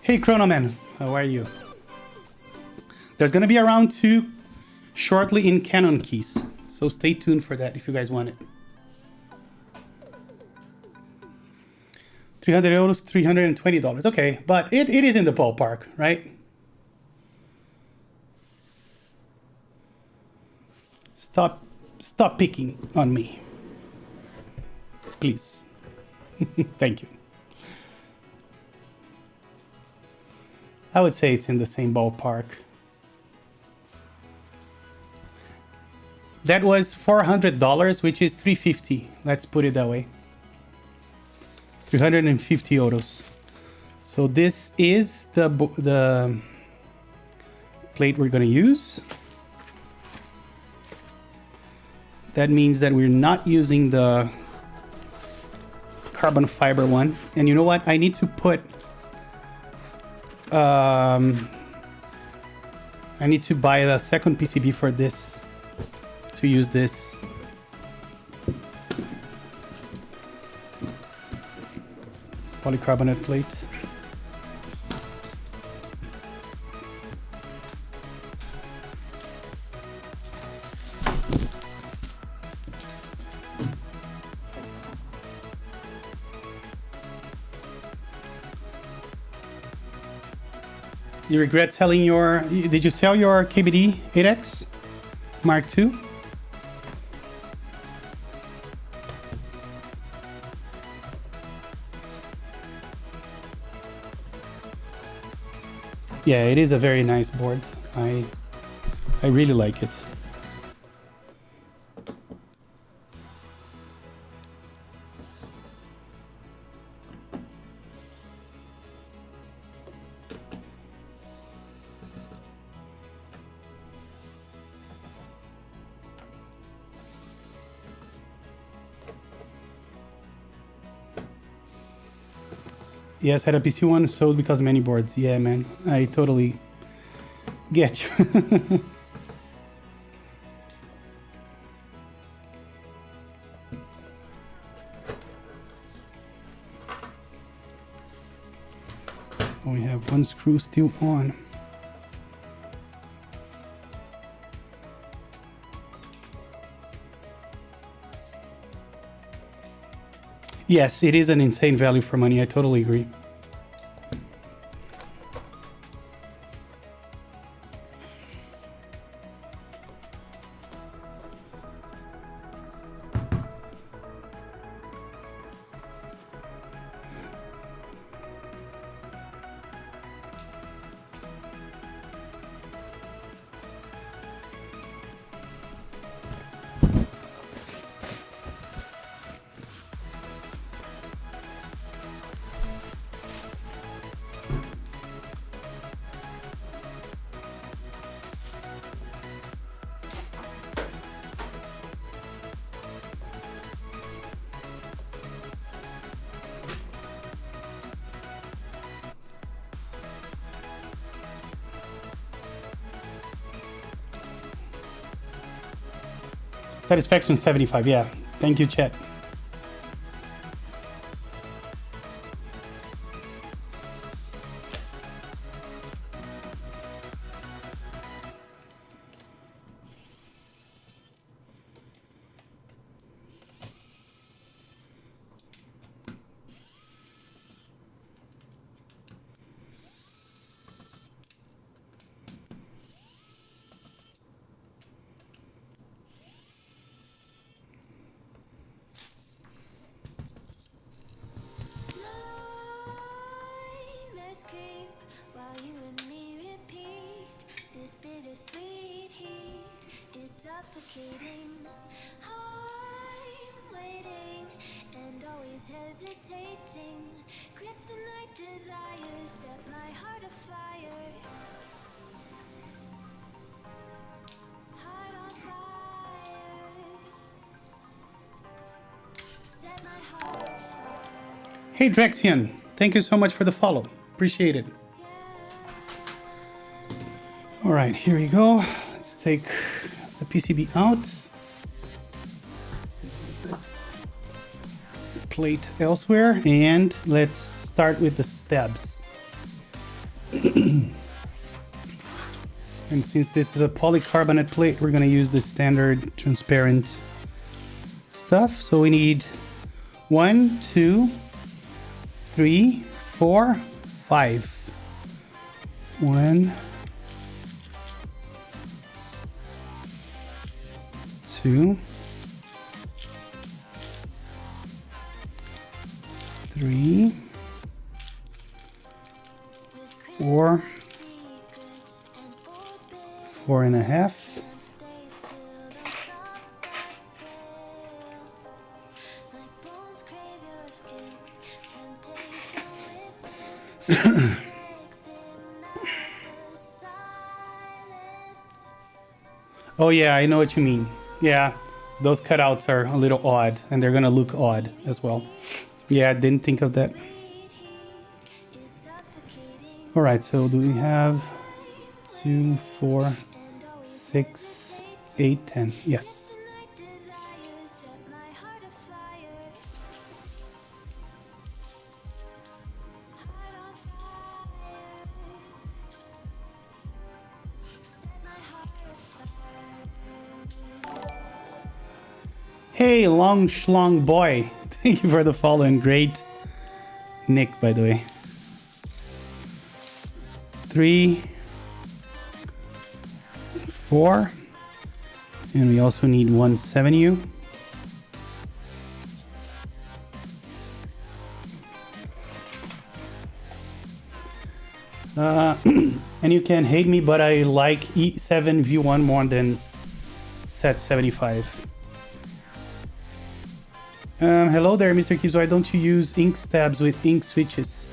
Hey Chronoman, how are you? There's gonna be a round 2 shortly in Canon keys, so stay tuned for that if you guys want it. 300 euros, $320. Okay, but it is in the ballpark, right? Stop picking on me, please. Thank you. I would say it's in the same ballpark. That was $400, which is $350. Let's put it that way. 350 euros. So this is the plate we're going to use. That means that we're not using the carbon fiber one. And you know what? I need to put... I need to buy the second PCB for this, to use this. Polycarbonate plate. You regret selling your... Did you sell your KBD8X Mark II? Yeah, it is a very nice board. I really like it. Yes, had a PC one sold because many boards. Yeah, man, I totally get you. We have one screw still on. Yes, it is an insane value for money. I totally agree. Satisfaction 75, yeah. Thank you, chat. Hey Drexian, thank you so much for the follow. Appreciate it. All right, here we go. Let's take the PCB out. Plate elsewhere, and let's start with the stabs. And since this is a polycarbonate plate, we're gonna use the standard transparent stuff. So we need 1, 2, 3, 4, 5. 1, 2, 3, 4, 4.5. Oh yeah, I know what you mean. Yeah, those cutouts are a little odd, and they're gonna look odd as well. Yeah, I didn't think of that. All right, so do we have 2, 4, 6, 8, 10? Yes. Hey, long schlong boy. Thank you for the follow and great Nick, by the way. 3, 4, and we also need 1 7U. And you can hate me, but I like E7 V1 more than Set 75. Hello there, Mr. Keeps. Why don't you use ink stabs with ink switches?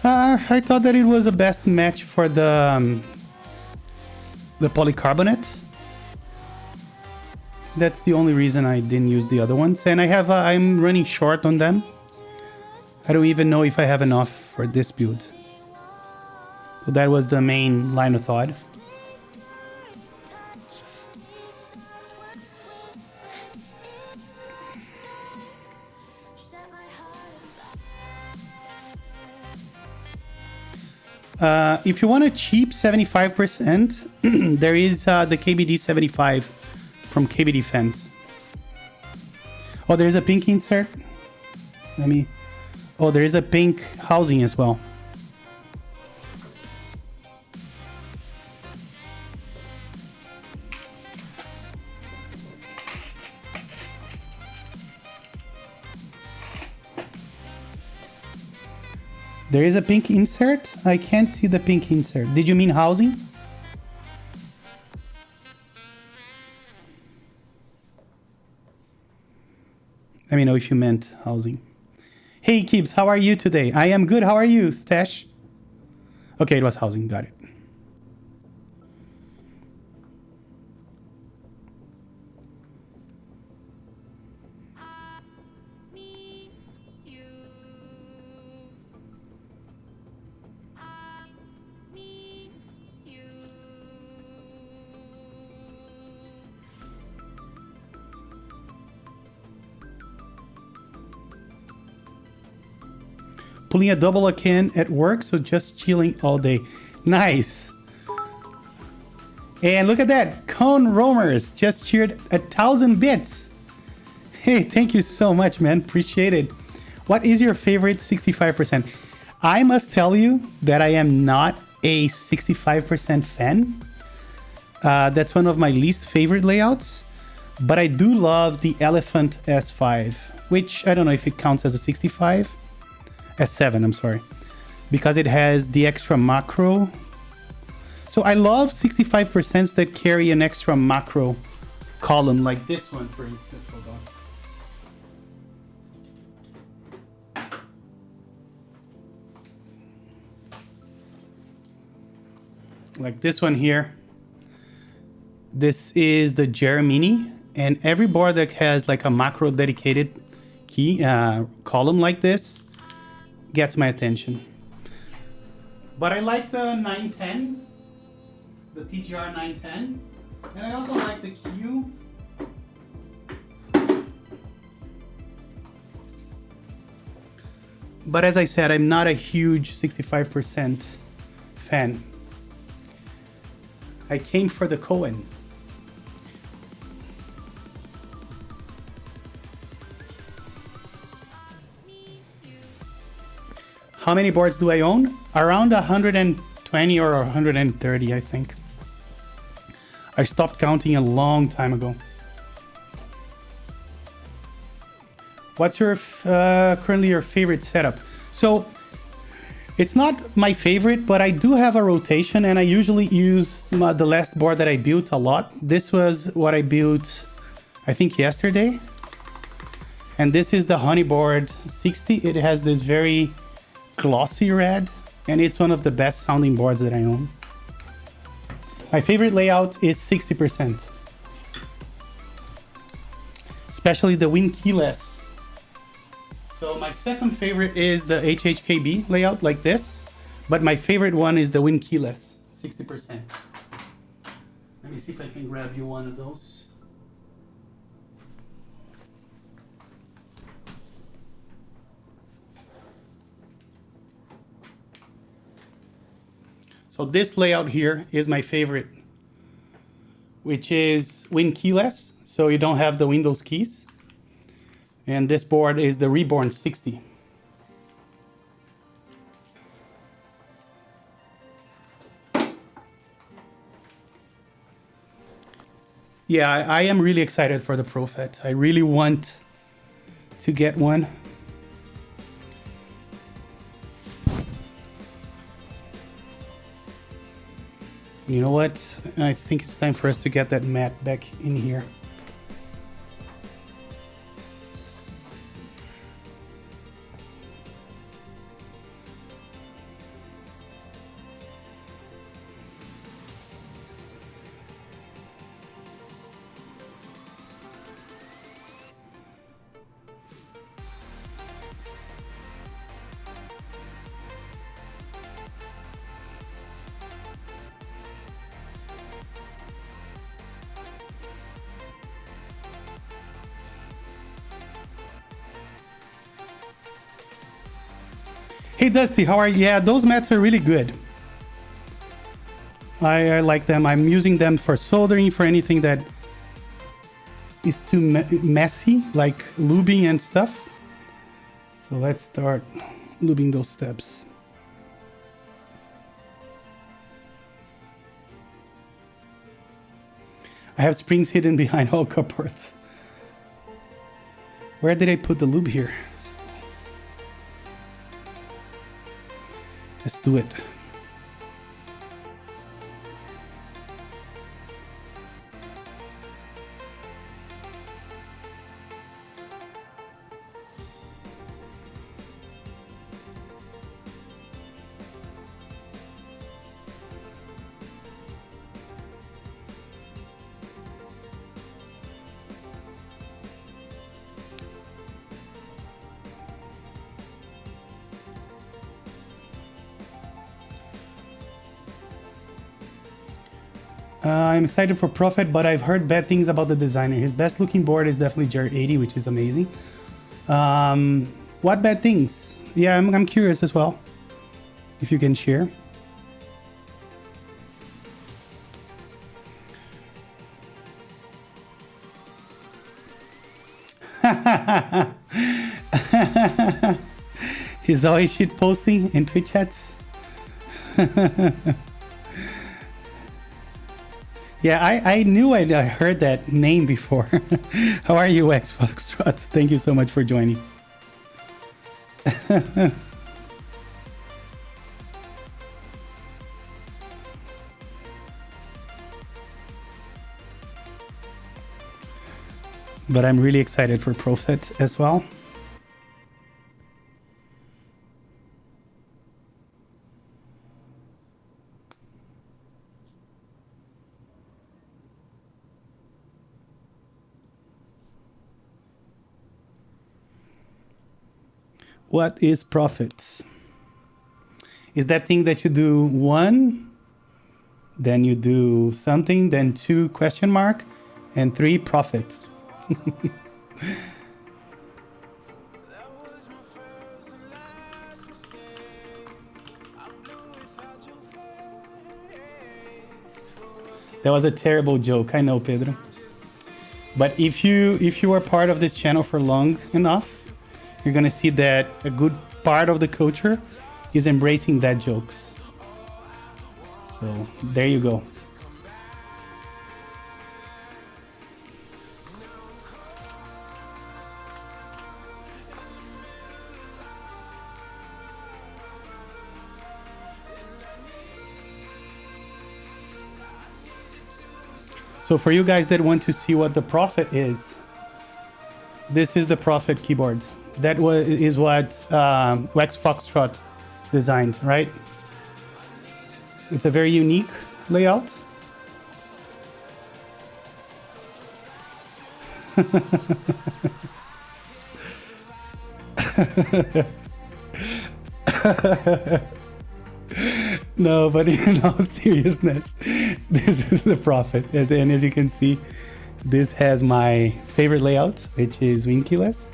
I thought that it was a best match for the polycarbonate. That's the only reason I didn't use the other ones. And I'm running short on them. I don't even know if I have enough for this build. So that was the main line of thought. If you want a cheap 75%, there is the KBD75 from KBD Fence. Oh, there's a pink insert. Oh, there is a pink housing as well. There is a pink insert? I can't see the pink insert. Did you mean housing? Let me know if you meant housing. Hey, Keeps, how are you today? I am good. How are you, Stash? Okay, it was housing. Got it. Pulling a double can at work, so just chilling all day. Nice. And look at that. Cone Roamers just cheered 1,000 bits. Hey, thank you so much, man. Appreciate it. What is your favorite 65%? I must tell you that I am not a 65% fan. That's one of my least favorite layouts. But I do love the Elephant S5, which I don't know if it counts as a 65. S7, I'm sorry, because it has the extra macro. So I love 65% that carry an extra macro column, like this one, for instance. Hold on. Like this one here. This is the Jeremini, and every board that has like a macro dedicated key column like this gets my attention. But I like the 910, the TGR 910, and I also like the Q. But as I said, I'm not a huge 65% fan. I came for the Cohen. How many boards do I own? Around 120 or 130, I think. I stopped counting a long time ago. What's your currently your favorite setup? So it's not my favorite, but I do have a rotation, and I usually use the last board that I built a lot. This was what I built, I think, yesterday. And this is the Honey Board 60. It has this very glossy red, and it's one of the best sounding boards that I own. My favorite layout is 60%. Especially the Wind Keyless. So my second favorite is the HHKB layout like this, but my favorite one is the Wind Keyless, 60%. Let me see if I can grab you one of those. So this layout here is my favorite, which is Wind Keyless, so you don't have the Windows keys. And this board is the Reborn 60. Yeah, I am really excited for the Prophet. I really want to get one. You know what? I think it's time for us to get that mat back in here. Hey Dusty, how are you? Yeah, those mats are really good. I like them. I'm using them for soldering, for anything that is too messy, like lubing and stuff. So let's start lubing those steps. I have springs hidden behind all cupboards. Where did I put the lube here? Let's do it. I'm excited for Prophet, but I've heard bad things about the designer. His best looking board is definitely JR80, which is amazing. What bad things? Yeah, I'm curious as well, if you can share. He's always shit posting in Twitch chats. Yeah, I knew I heard that name before. How are you, X Foxtrot? Thank you so much for joining. But I'm really excited for Prophet as well. What is Prophet? Is that thing that you do one, then you do something, then 2 question mark, and 3 Prophet. That was a terrible joke. I know, Pedro. But if you are part of this channel for long enough, you're gonna see that a good part of the culture is embracing dad jokes. So there you go. So for you guys that want to see what the Prophet is, this is the Prophet keyboard. That is what Wax Foxtrot designed, right? It's a very unique layout. No, but in all seriousness, this is the Prophet. And as you can see, this has my favorite layout, which is winkeyless.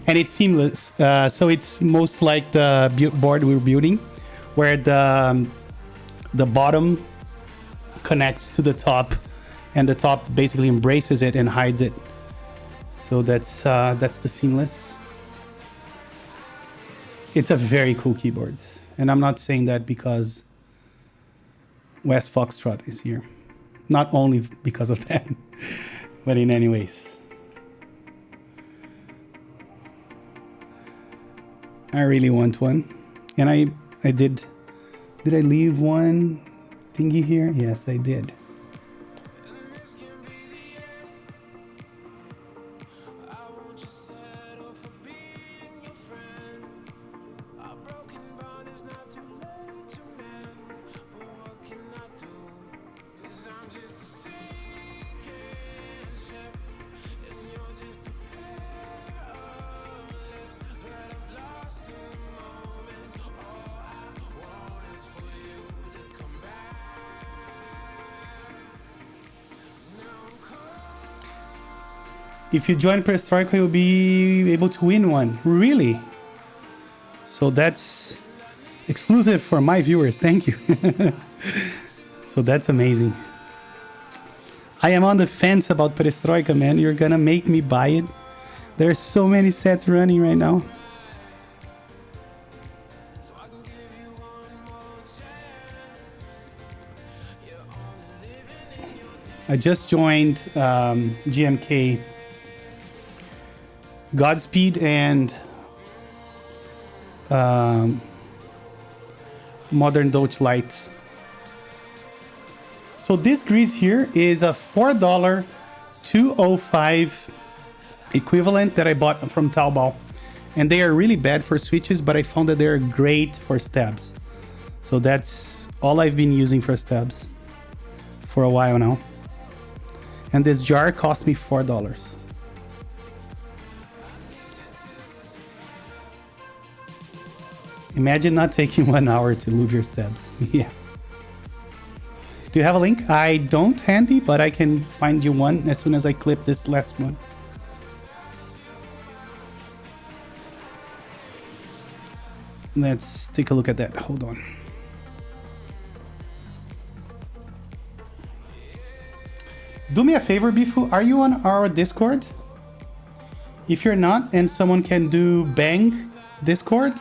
And it's seamless. So it's most like the board we're building, where the bottom connects to the top, and the top basically embraces it and hides it. So that's the seamless. It's a very cool keyboard. And I'm not saying that because Wes Foxtrot is here. Not only because of that, but in any ways. I really want one. And I did. Did I leave one thingy here? Yes, I did. If you join Perestroika, you'll be able to win one. Really? So that's exclusive for my viewers. Thank you. So that's amazing. I am on the fence about Perestroika, man. You're gonna make me buy it. There's so many sets running right now. I just joined GMK Godspeed and Modern Deutsch Light. So this grease here is a $4 205 equivalent that I bought from Taobao. And they are really bad for switches, but I found that they're great for stabs. So that's all I've been using for stabs for a while now. And this jar cost me $4. Imagine not taking 1 hour to lube your stabs. Yeah. Do you have a link? I don't handy, but I can find you one as soon as I clip this last one. Let's take a look at that. Hold on. Do me a favor, Bifu. Are you on our Discord? If you're not, and someone can do Bang Discord,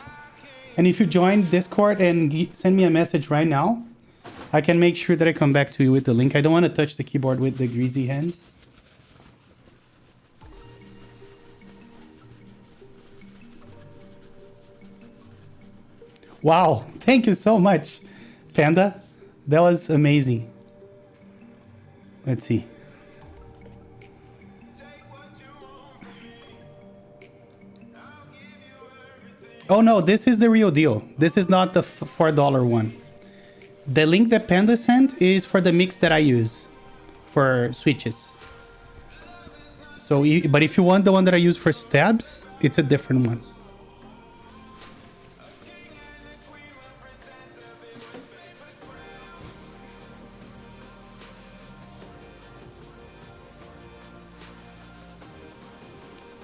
and if you join Discord and send me a message right now, I can make sure that I come back to you with the link. I don't want to touch the keyboard with the greasy hands. Wow, thank you so much, Panda. That was amazing. Let's see. Oh no, this is the real deal. This is not the $4 one. The link that Panda sent is for the mix that I use for switches. So, but if you want the one that I use for stabs, it's a different one.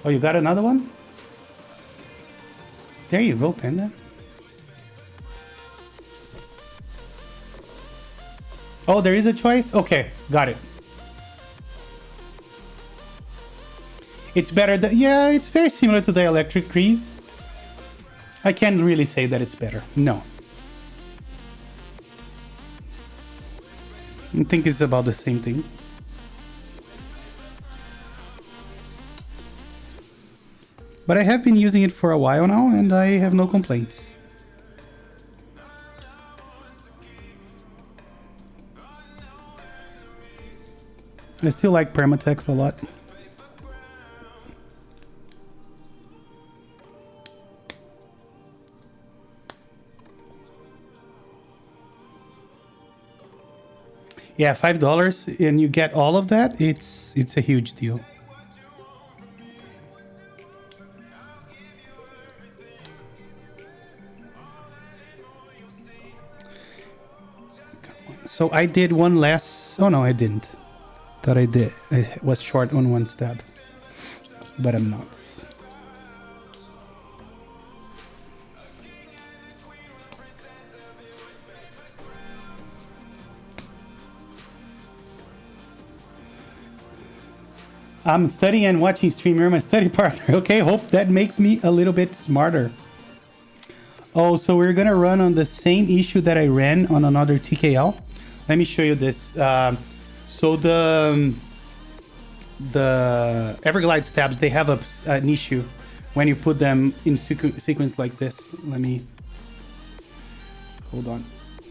Oh, you got another one? There you go, Panda. Oh, there is a choice? Okay, got it. It's better than... Yeah, it's very similar to the electric grease. I can't really say that it's better. No. I think it's about the same thing. But I have been using it for a while now, and I have no complaints. I still like Permatex a lot. Yeah, $5 and you get all of that. It's a huge deal. So I did one last... Oh no, I didn't. Thought I did. I was short on one stab, but I'm not. I'm studying and watching stream. You're my study partner. Okay, hope that makes me a little bit smarter. Oh, so we're gonna run on the same issue that I ran on another TKL. Let me show you this. So the Everglide stabs, they have an issue when you put them in sequence like this. Let me... Hold on.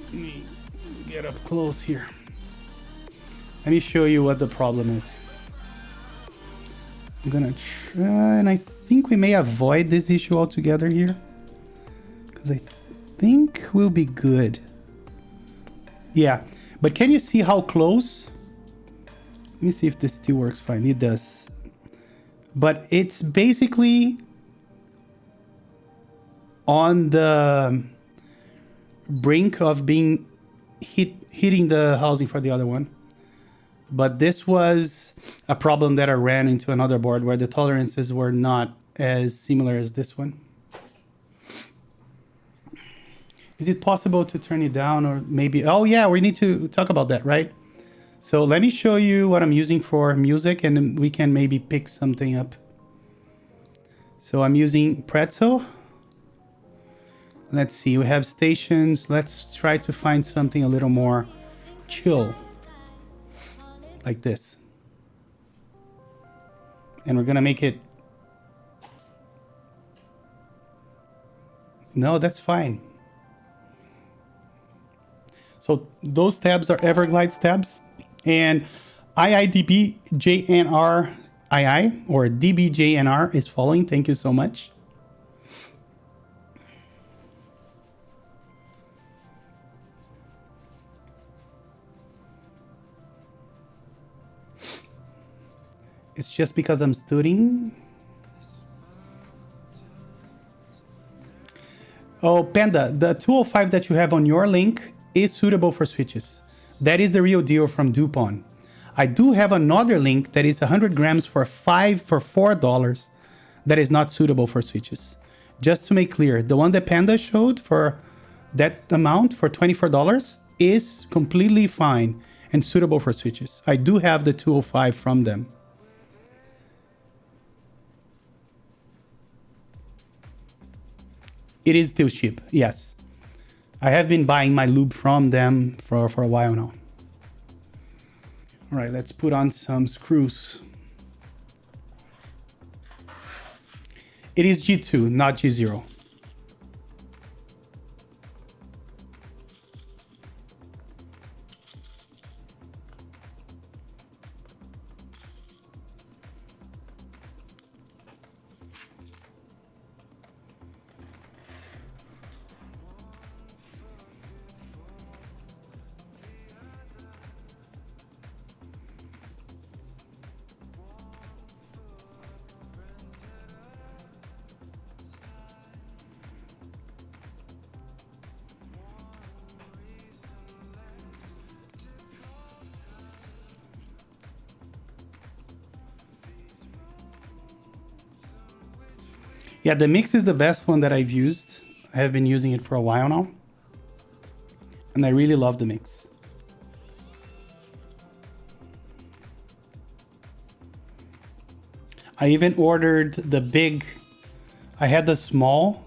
Let me get up close here. Let me show you what the problem is. I'm gonna try, and I think we may avoid this issue altogether here, because I think we'll be good. Yeah, but can you see how close? Let me see if this still works fine. It does. But it's basically on the brink of being hitting the housing for the other one. But this was a problem that I ran into another board where the tolerances were not as similar as this one. Is it possible to turn it down, or maybe... Oh yeah, we need to talk about that, right? So let me show you what I'm using for music, and then we can maybe pick something up. So I'm using Pretzel. Let's see, we have stations. Let's try to find something a little more chill. Like this. And we're gonna make it... No, that's fine. So those tabs are Everglide tabs. And IIDBJNRII or DBJNR is following. Thank you so much. It's just because I'm studying. Oh, Panda, the 205 that you have on your link is suitable for switches. That is the real deal from DuPont. I do have another link that is 100 grams for $4 that is not suitable for switches. Just to make clear, the one that Panda showed for that amount for $24 is completely fine and suitable for switches. I do have the 205 from them. It is still cheap, yes. I have been buying my lube from them for a while now. All right, let's put on some screws. It is G2, not G0. Yeah, the mix is the best one that I've used. I have been using it for a while now. And I really love the mix. I even ordered the big. I had the small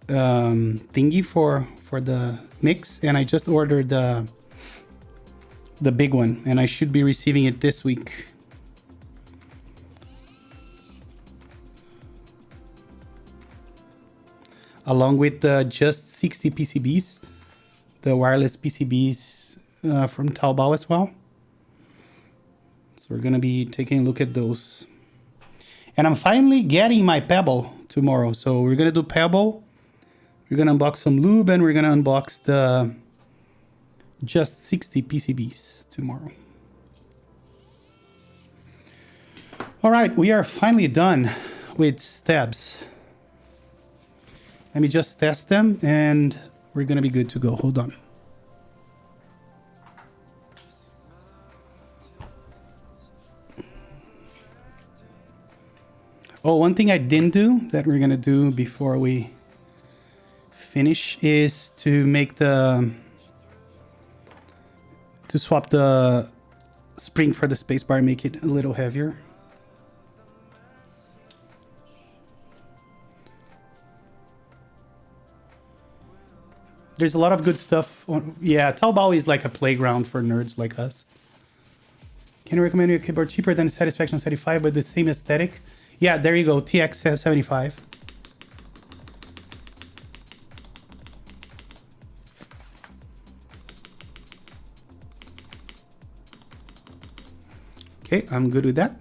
thingy for the mix, and I just ordered the big one, and I should be receiving it this week. Along with the just 60 PCBs, the wireless PCBs from Taobao as well. So we're gonna be taking a look at those. And I'm finally getting my Pebble tomorrow. So we're gonna do Pebble. We're gonna unbox some Lube, and we're gonna unbox the just 60 PCBs tomorrow. All right, we are finally done with stabs. Let me just test them, and we're gonna be good to go. Hold on. Oh, one thing I didn't do that we're gonna do before we finish is to make to swap the spring for the spacebar and make it a little heavier. There's a lot of good stuff. Yeah, Taobao is like a playground for nerds like us. Can you recommend a keyboard cheaper than Satisfaction 75 but the same aesthetic? Yeah, there you go, TX75. Okay, I'm good with that.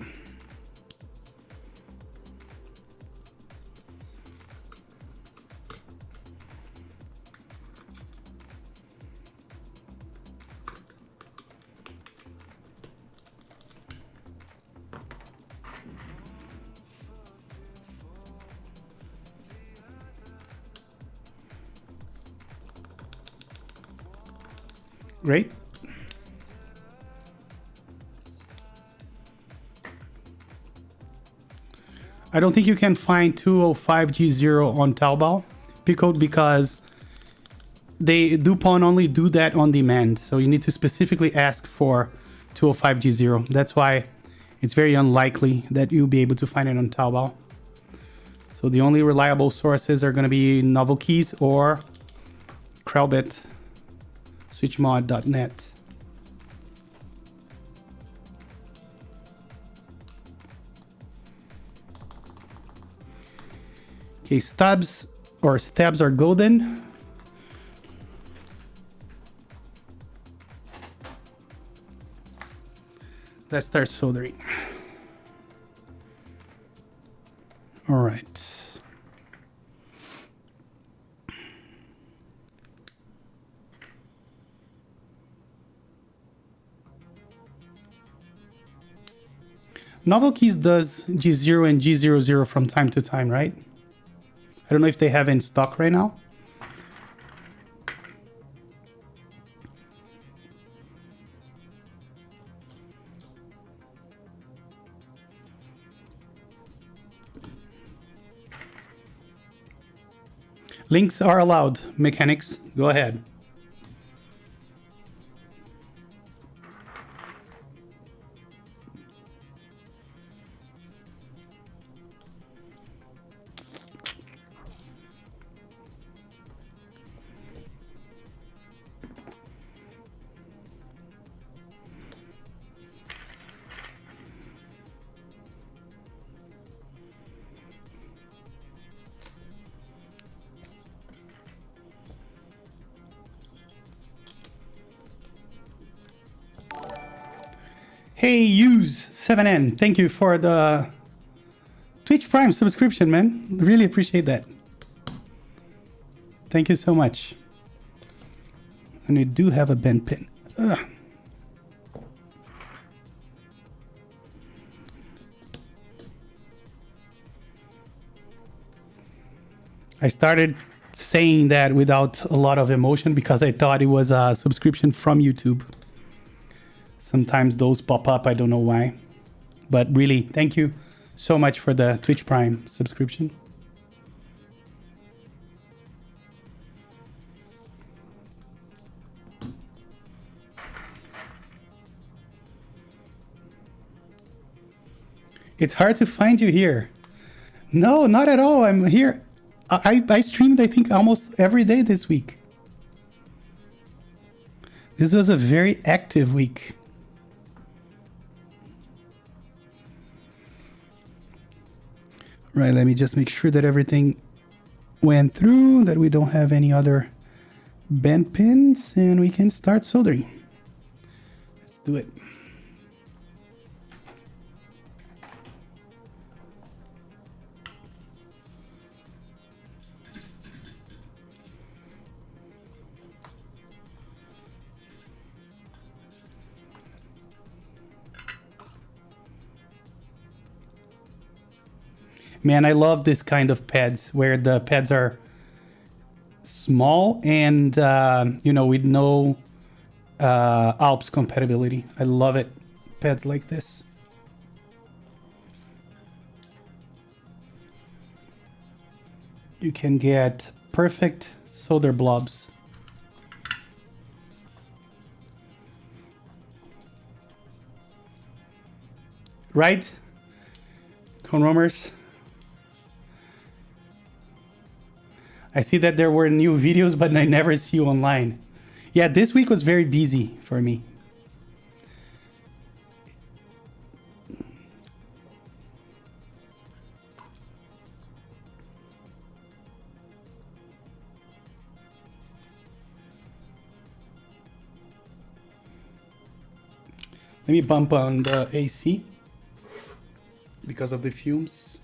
Great. I don't think you can find 205G0 on Taobao because DuPont only do that on demand. So you need to specifically ask for 205G0. That's why it's very unlikely that you'll be able to find it on Taobao. So the only reliable sources are going to be Novel Keys or Krellbit, switchmod.net. Okay, stabs are golden. Let's start soldering. All right. Novel Keys does G0 and G00 from time to time, right? I don't know if they have in stock right now. Links are allowed, mechanics. Go ahead. Hey, Use7N, thank you for the Twitch Prime subscription, man. Really appreciate that. Thank you so much. And we do have a bent pin. Ugh. I started saying that without a lot of emotion because I thought it was a subscription from YouTube. Sometimes those pop up, I don't know why. But really, thank you so much for the Twitch Prime subscription. It's hard to find you here. No, not at all. I'm here. I streamed, I think, almost every day this week. This was a very active week. Right, let me just make sure that everything went through, that we don't have any other bent pins, and we can start soldering. Let's do it. Man, I love this kind of pads where the pads are small and, you know, with no Alps compatibility. I love it. Pads like this. You can get perfect solder blobs. Right? Cone roamers. I see that there were new videos, but I never see you online. Yeah, this week was very busy for me. Let me bump on the AC because of the fumes.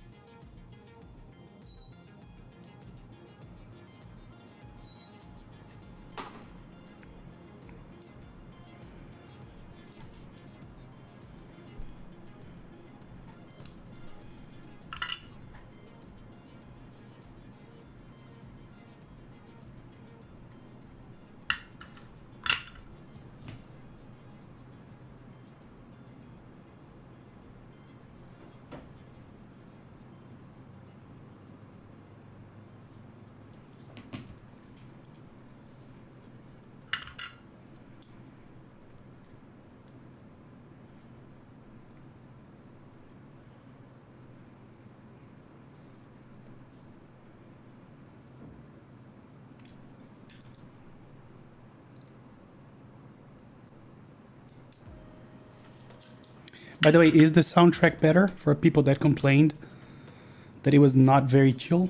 By the way, is the soundtrack better for people that complained that it was not very chill?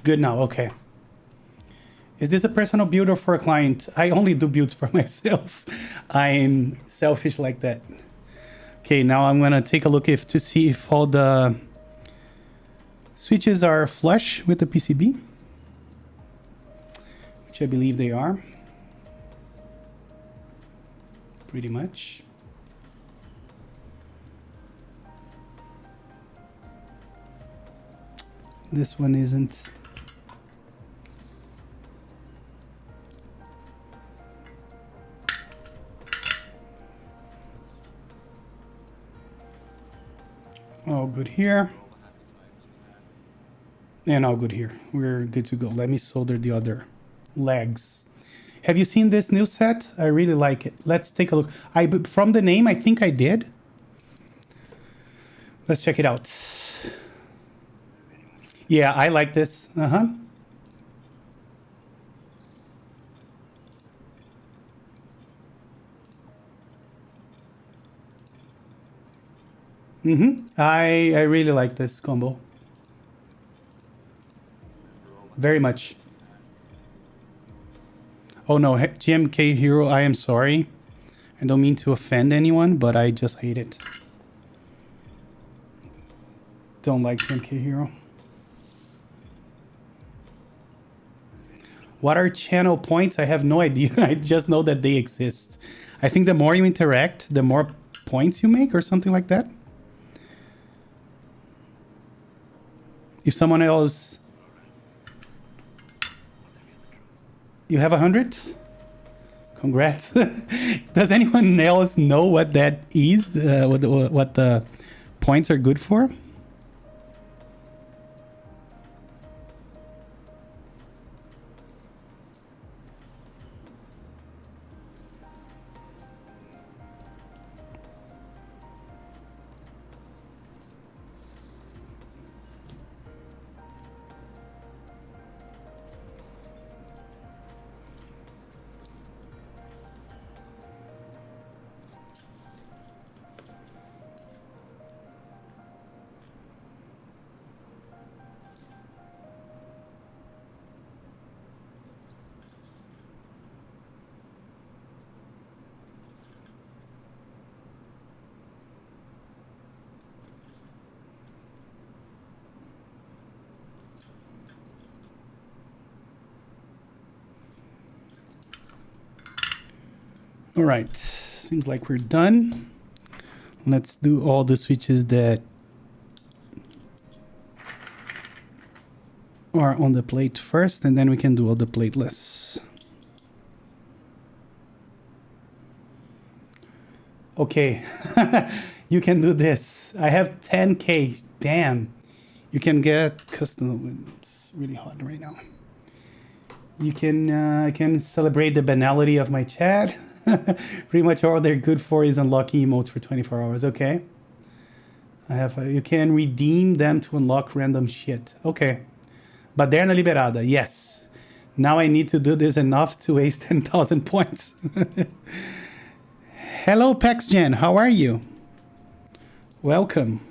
Good now, okay. Is this a personal build or for a client? I only do builds for myself. I'm selfish like that. Okay, now I'm gonna take a look to see if all the switches are flush with the PCB, which I believe they are. Pretty much. This one isn't. All good here. And all good here. We're good to go. Let me solder the other legs. Have you seen this new set? I really like it. Let's take a look. From the name, I think I did. Let's check it out. Yeah, I like this. Uh-huh. I really like this combo. Very much. Oh no, GMK Hero, I am sorry. I don't mean to offend anyone, but I just hate it. Don't like GMK Hero. What are channel points? I have no idea. I just know that they exist. I think the more you interact, the more points you make or something like that. If someone else... You have 100? Congrats. Does anyone else know what that is? What the points are good for? All right, seems like we're done. Let's do all the switches that are on the plate first, and then we can do all the plateless. Okay, you can do this. I have 10K. Damn, you can get custom. It's really hot right now. You can I can celebrate the banality of my chat. Pretty much all they're good for is unlocking emotes for 24 hours. Okay. I have. You can redeem them to unlock random shit. Okay. Baderna liberada. Yes. Now I need to do this enough to waste 10,000 points. Hello, PaxGen. How are you? Welcome.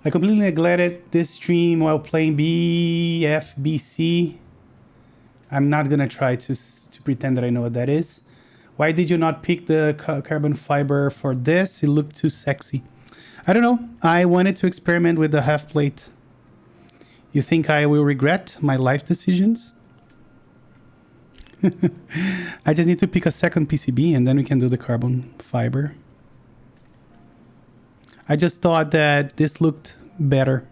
I completely neglected this stream while playing BFBC. I'm not gonna try to pretend that I know what that is. Why did you not pick the carbon fiber for this? It looked too sexy. I don't know. I wanted to experiment with the half plate. You think I will regret my life decisions? I just need to pick a second PCB and then we can do the carbon fiber. I just thought that this looked better.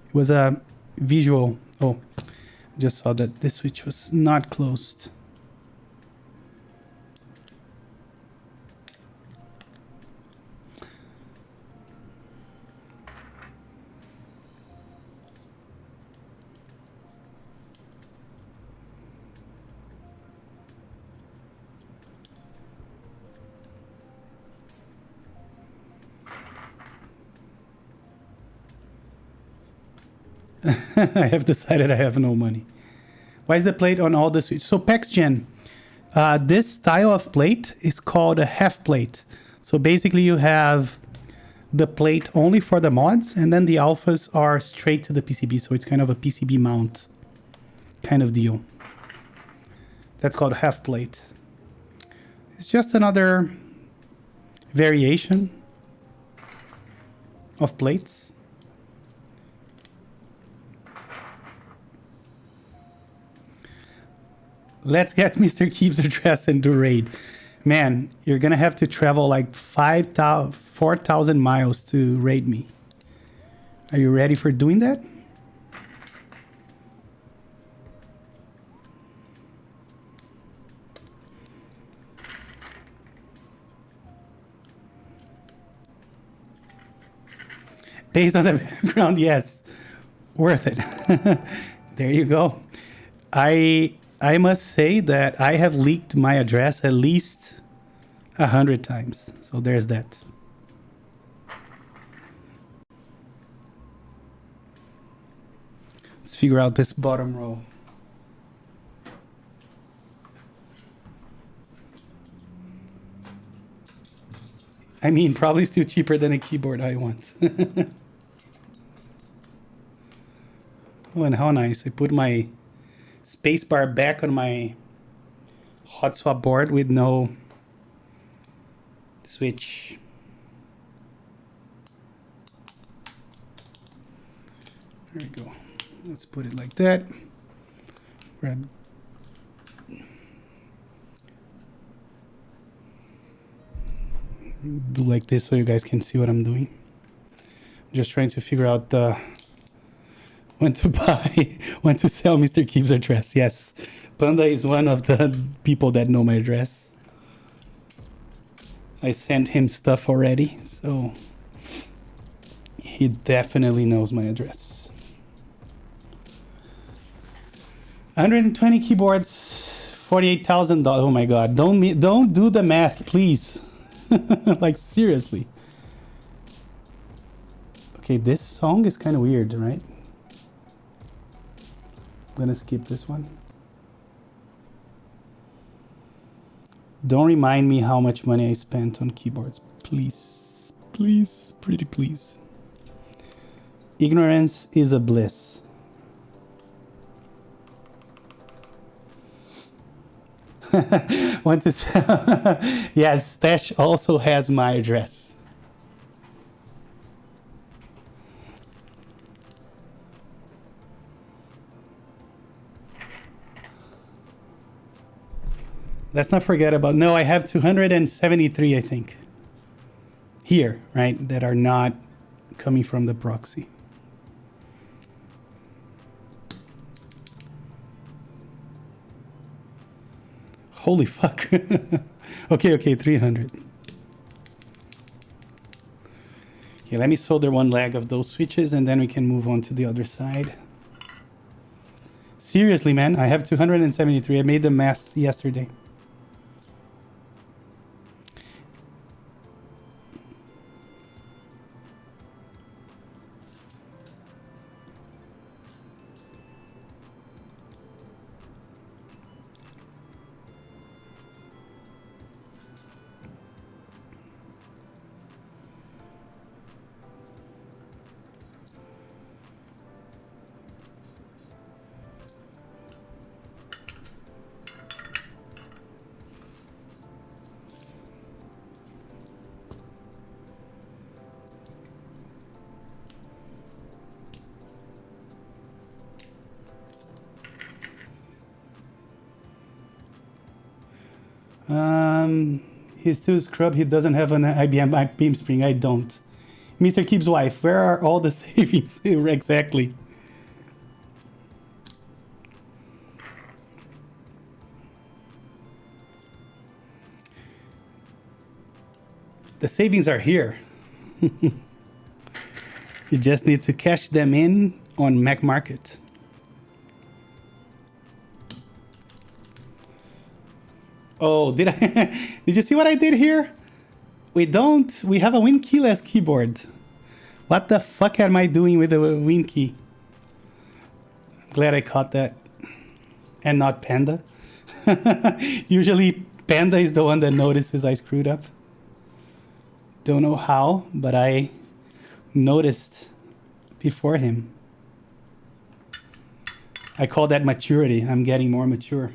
It was a visual. Oh, just saw that this switch was not closed. I have decided I have no money. Why is the plate on all the switches? So PaxGen, this style of plate is called a half plate. So basically you have the plate only for the mods and then the alphas are straight to the PCB. So it's kind of a PCB mount kind of deal. That's called a half plate. It's just another variation of plates. Let's get Mr. Keeb's address and do raid. Man, you're gonna have to travel like 4,000 miles to raid me. Are you ready for doing that? Based on the background, yes. Worth it. There you go. I must say that I have leaked my address at least 100 times. So there's that. Let's figure out this bottom row. I mean, probably still cheaper than a keyboard I want. Oh, and how nice. I put my spacebar back on my hot swap board with no switch. There we go. Let's put it like that. Grab. do like this so you guys can see what I'm doing. Just trying to figure out when to buy, when to sell Mr. Keep's address. Yes, Panda is one of the people that know my address. I sent him stuff already, so he definitely knows my address. 120 keyboards, $48,000. Oh my god! Don't do the math, please. Like seriously. Okay, this song is kind of weird, right? I'm gonna skip this one. Don't remind me how much money I spent on keyboards, please. Please, pretty please. Ignorance is a bliss. Want to say, yes, Stash also has my address. Let's not forget about, no, I have 273, I think. Here, right, that are not coming from the proxy. Holy fuck. Okay, 300. Okay, let me solder one leg of those switches and then we can move on to the other side. Seriously, man, I have 273. I made the math yesterday. He's too scrub. He doesn't have an IBM beam spring. I don't. Mr. Keep's wife, where are all the savings? Exactly. The savings are here. You just need to cash them in on Mac Market. Oh, did I? Did you see what I did here? We have a Win keyless keyboard. What the fuck am I doing with the Win key? I'm glad I caught that. And not Panda. Usually Panda is the one that notices I screwed up. Don't know how, but I noticed before him. I call that maturity. I'm getting more mature.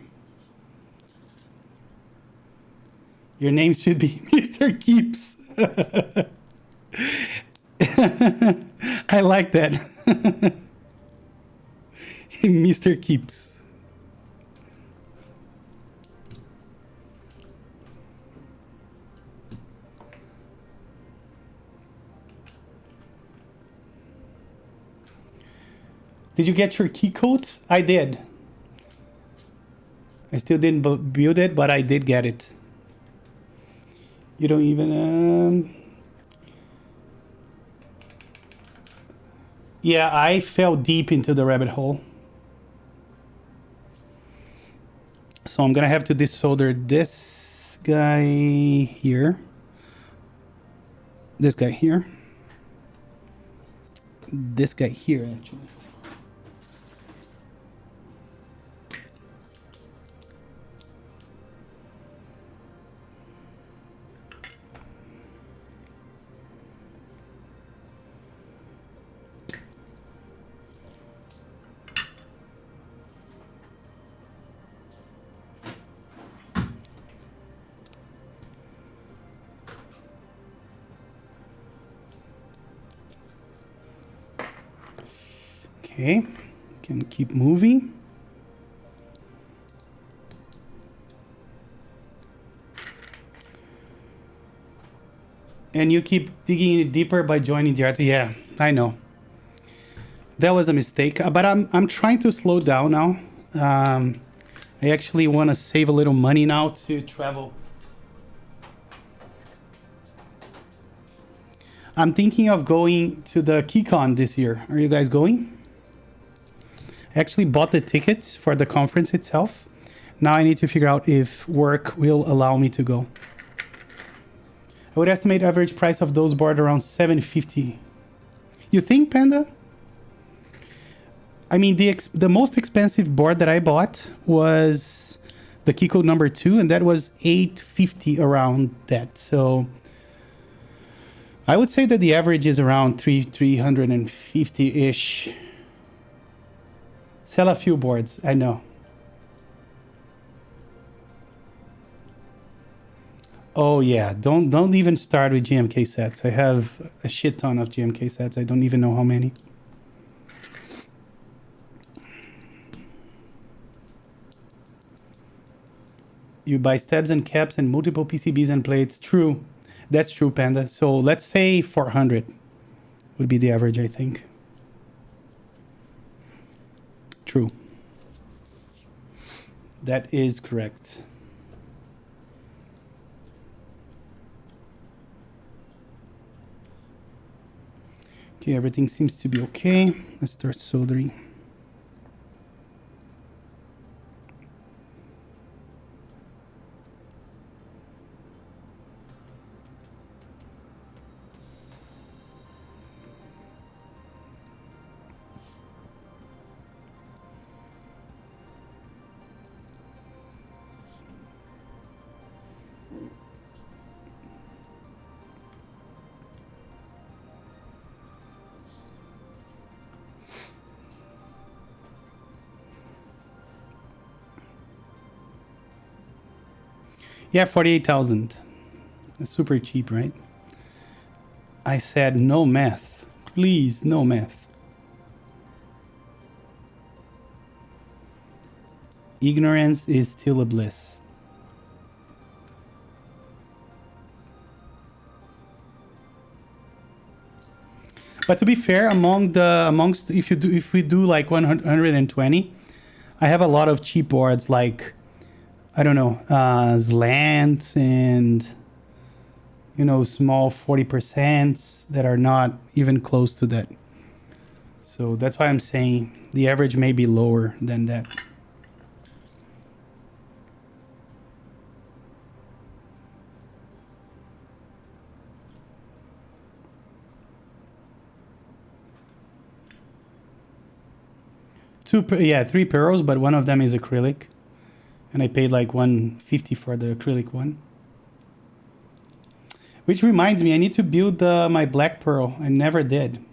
Your name should be Mr. Keeps. I like that. Mr. Keeps. Did you get your key code? I did. I still didn't build it, but I did get it. You don't even... Yeah, I fell deep into the rabbit hole. So I'm gonna have to desolder this guy here. This guy here. This guy here, actually. Okay, can keep moving. And you keep digging it deeper by joining the art. Yeah, I know. That was a mistake. But I'm trying to slow down now. I actually want to save a little money now to travel. I'm thinking of going to the KeyCon this year. Are you guys going? I actually bought the tickets for the conference itself. Now I need to figure out if work will allow me to go. I would estimate average price of those boards around $750. You think, Panda? I mean, the most expensive board that I bought was the Keycode number 2, and that was $850 around that. So I would say that the average is around 350-ish. Sell a few boards, I know. Oh yeah, don't even start with GMK sets. I have a shit ton of GMK sets. I don't even know how many. You buy stabs and caps and multiple PCBs and plates. True. That's true, Panda. So let's say 400 would be the average, I think. True. That is correct. Okay, everything seems to be okay. Let's start soldering. Yeah, 48,000. That's super cheap, right? I said no math. Please, no math. Ignorance is still a bliss. But to be fair, amongst if we do like 120, I have a lot of cheap boards like, I don't know, slants and, you know, small 40% that are not even close to that. So that's why I'm saying the average may be lower than that. Three pearls, but one of them is acrylic. And I paid like $150 for the acrylic one. Which reminds me, I need to build my black pearl. I never did.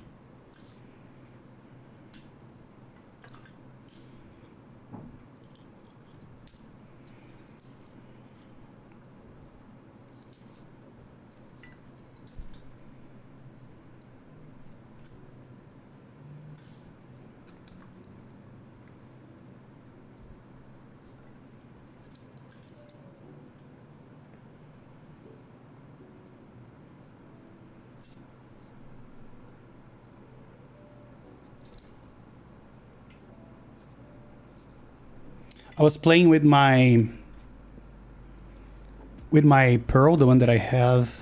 I was playing with my pearl, the one that I have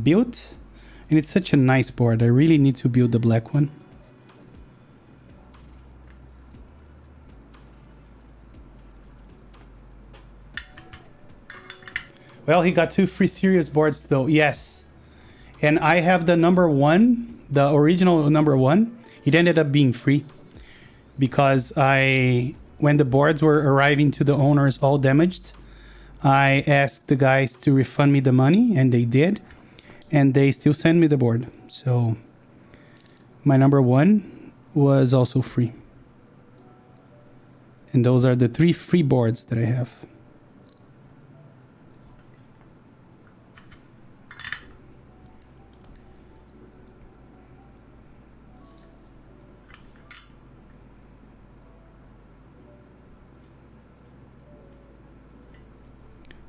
built, and it's such a nice board. I really need to build the black one. Well, he got 2 free serious boards though. Yes, and I have the number 1, the original number 1. It ended up being free because when the boards were arriving to the owners all damaged, I asked the guys to refund me the money, and they did. And they still send me the board. So my number 1 was also free. And those are the 3 free boards that I have.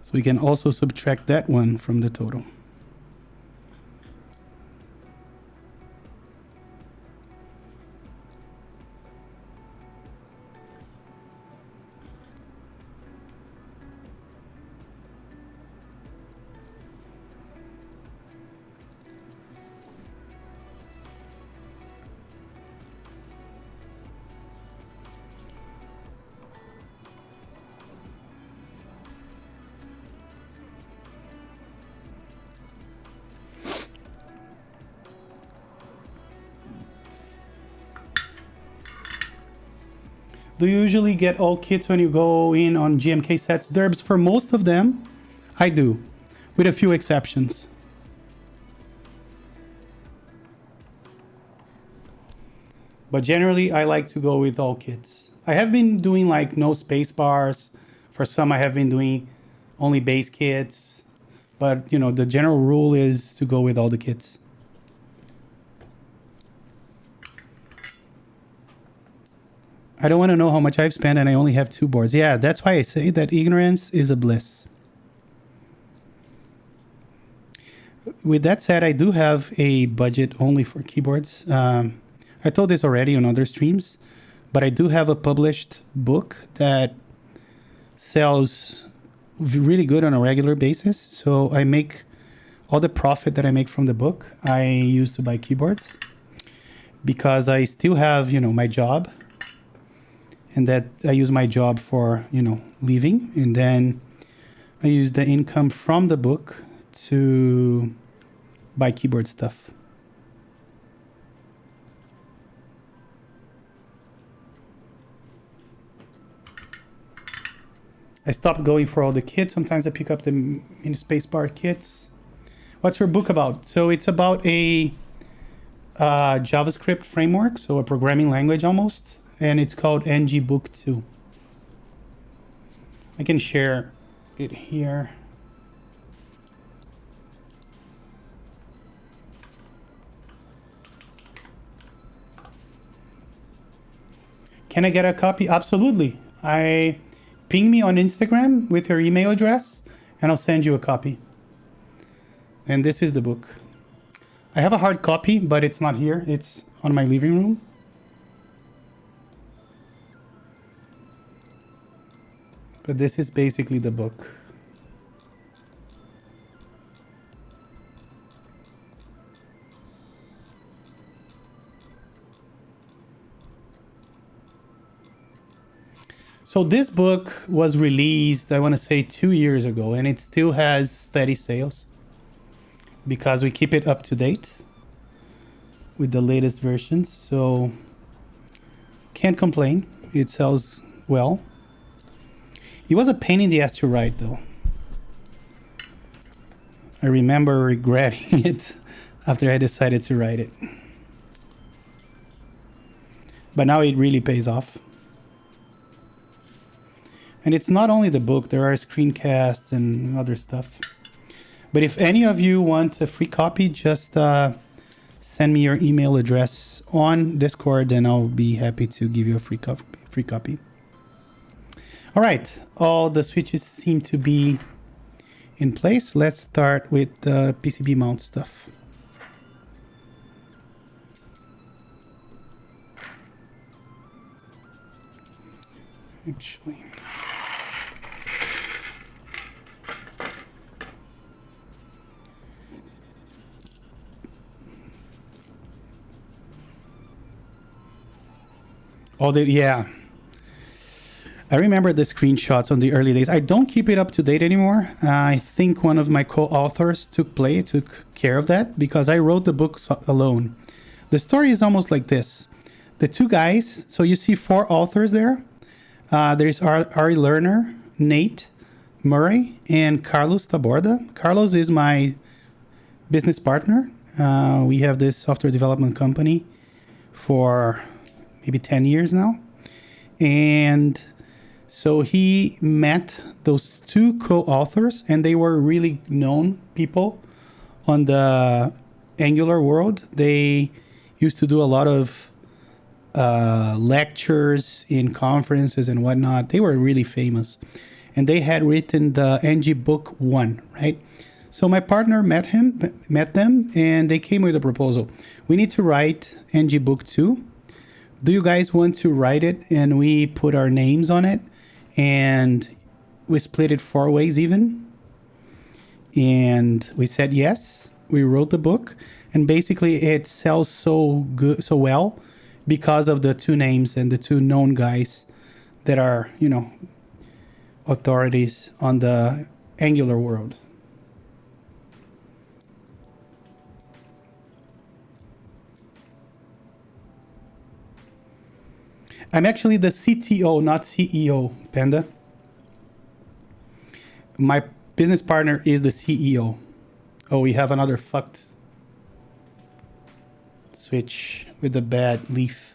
So we can also subtract that one from the total. Do you usually get all kits when you go in on GMK sets? Derbs, for most of them, I do, with a few exceptions. But generally, I like to go with all kits. I have been doing like no space bars. For some, I have been doing only base kits. But, you know, the general rule is to go with all the kits. I don't want to know how much I've spent and I only have 2 boards. Yeah, that's why I say that ignorance is a bliss. With that said, I do have a budget only for keyboards. I told this already on other streams, but I do have a published book that sells really good on a regular basis. So I make all the profit that I make from the book, I use to buy keyboards because I still have, you know, my job, and that I use my job for, you know, living. And then I use the income from the book to buy keyboard stuff. I stopped going for all the kits. Sometimes I pick up the mini spacebar kits. What's your book about? So it's about a JavaScript framework, so a programming language almost, and it's called NG Book 2. I can share it here. Can I get a copy? Absolutely. Ping me on Instagram with your email address and I'll send you a copy. And this is the book. I have a hard copy, but it's not here. It's on my living room. But this is basically the book. So this book was released, I want to say 2 years ago, and it still has steady sales because we keep it up to date with the latest versions. So can't complain. It sells well. It was a pain in the ass to write, though. I remember regretting it after I decided to write it. But now it really pays off. And it's not only the book, there are screencasts and other stuff. But if any of you want a free copy, just send me your email address on Discord and I'll be happy to give you a free copy. All right, all the switches seem to be in place. Let's start with the PCB mount stuff. Actually, yeah. I remember the screenshots on the early days. I don't keep it up to date anymore. I think one of my co-authors took care of that because I wrote the book alone. The story is almost like this. The 2 guys, so you see 4 authors there. There's Ari Lerner, Nate Murray, and Carlos Taborda. Carlos is my business partner. We have this software development company for maybe 10 years now. And so he met those 2 co-authors, and they were really known people on the Angular world. They used to do a lot of lectures in conferences and whatnot. They were really famous. And they had written the NG Book 1, right? So my partner met them, and they came with a proposal. We need to write NG Book 2. Do you guys want to write it and we put our names on it and we split it 4 ways even? And we said yes. We wrote the book, and basically it sells so well because of the 2 names and the 2 known guys that are, you know, authorities on the Angular world. I'm actually the CTO, not CEO, Panda. My business partner is the CEO. Oh, we have another fucked switch with a bad leaf.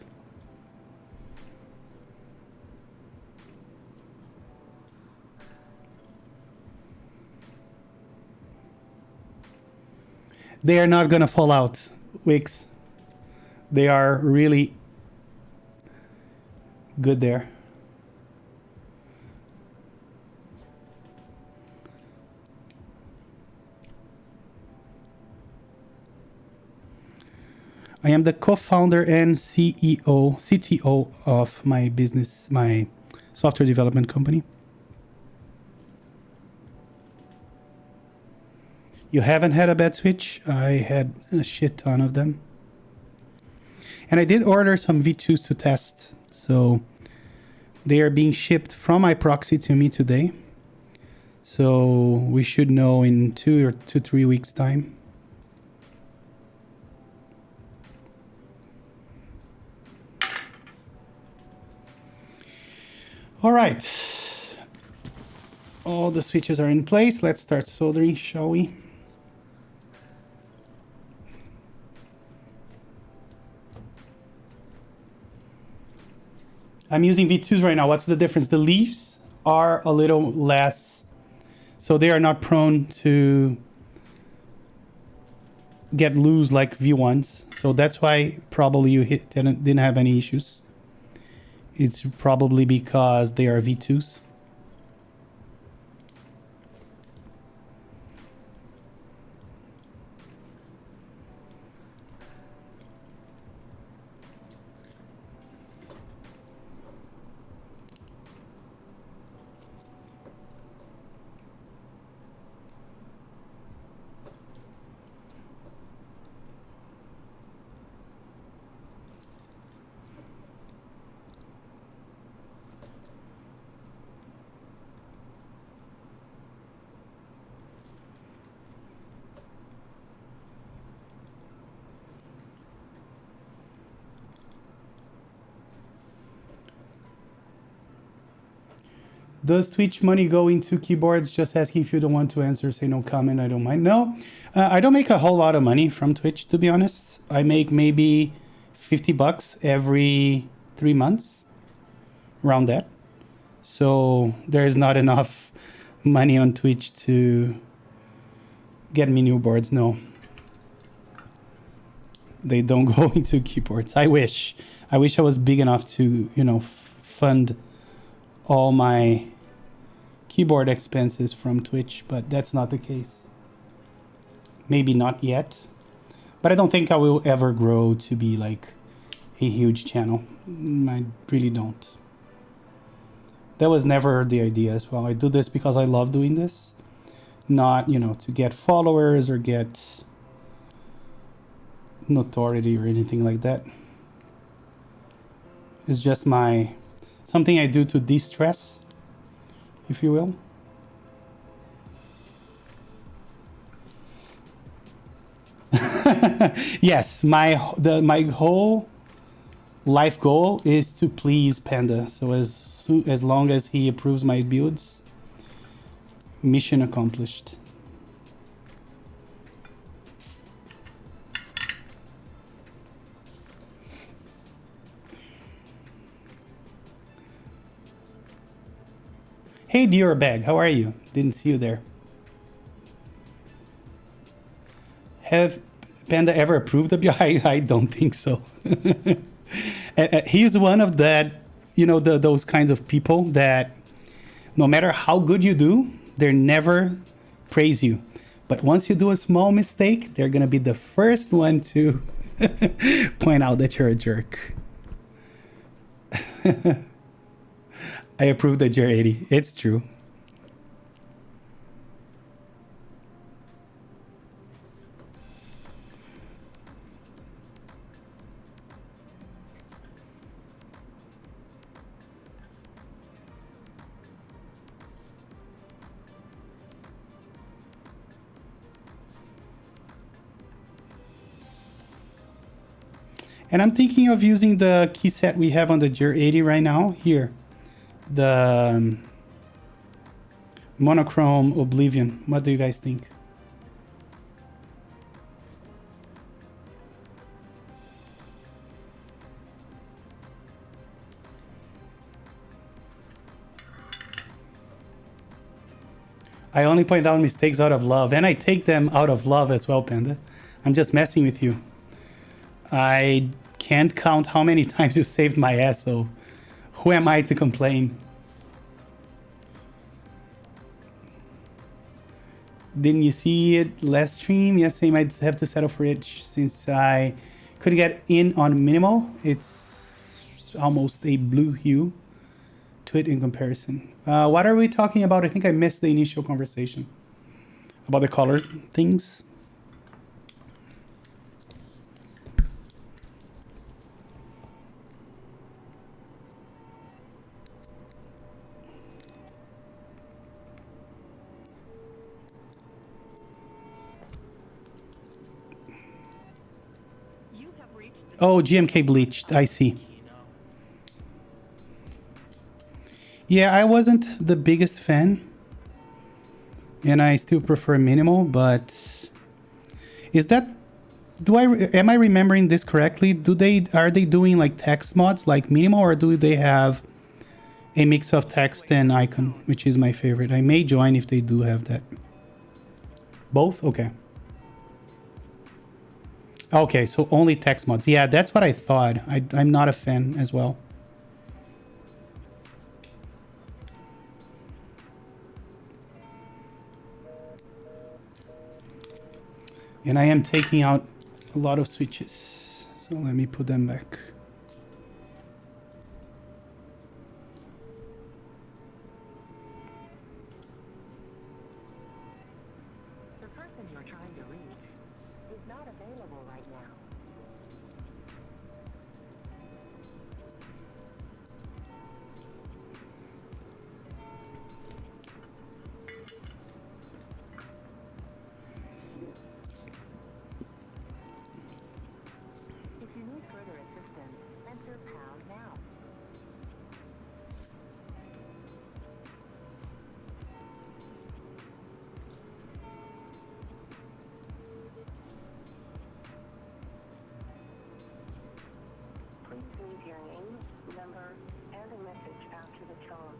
They are not gonna fall out, Wix. They are really good there. I am the co-founder and CTO of my business, my software development company. You haven't had a bad switch? I had a shit ton of them. And I did order some V2s to test. So they are being shipped from iProxy to me today. So we should know in 2 or 3 weeks time. All right. All the switches are in place. Let's start soldering, shall we? I'm using V2s right now. What's the difference? The leaves are a little less, so they are not prone to get loose like V1s. So that's why probably you didn't have any issues. It's probably because they are V2s. Does Twitch money go into keyboards? Just asking. If you don't want to answer, say no comment. I don't mind. No, I don't make a whole lot of money from Twitch, to be honest. I make maybe $50 every 3 months, around that. So there is not enough money on Twitch to get me new boards. No, they don't go into keyboards. I wish I was big enough to, fund all my keyboard expenses from Twitch, but that's not the case. Maybe not yet, but I don't think I will ever grow to be like a huge channel. I really don't. That was never the idea as well. I do this because I love doing this, not, to get followers or get notoriety or anything like that. It's just something I do to de-stress, if you will. Yes, my whole life goal is to please Panda. So as long as he approves my builds, mission accomplished. Hey, Dior how are you? Didn't see you there. Have Panda ever approved of you? I don't think so. He's one of that, those kinds of people that no matter how good you do, they never praise you. But once you do a small mistake, they're going to be the first one to point out that you're a jerk. I approve the JR80. It's true. And I'm thinking of using the Keyset we have on the GR80 right now. Here. The monochrome Oblivion. What do you guys think? I only point out mistakes out of love, and I take them out of love as well, Panda. I'm just messing with you. I can't count how many times you saved my ass, so who am I to complain? Didn't you see it last stream? Yes, I might have to settle for it since I couldn't get in on minimal. It's almost a blue hue to it in comparison. What are we talking about? I think I missed the initial conversation about the color things. Oh, GMK bleached. I see. Yeah, I wasn't the biggest fan, and I still prefer minimal, but is that, am I remembering this correctly? Are they doing like text mods like minimal, or do they have a mix of text and icon, which is my favorite? I may join if they do have that. Both? Okay. Okay, so only text mods. Yeah, that's what I thought. I'm not a fan as well. And I am taking out a lot of switches. So let me put them back. The person you're trying to reach is not available right now. If you need further assistance, enter pound now. Please leave your name, number, and a message after the tone.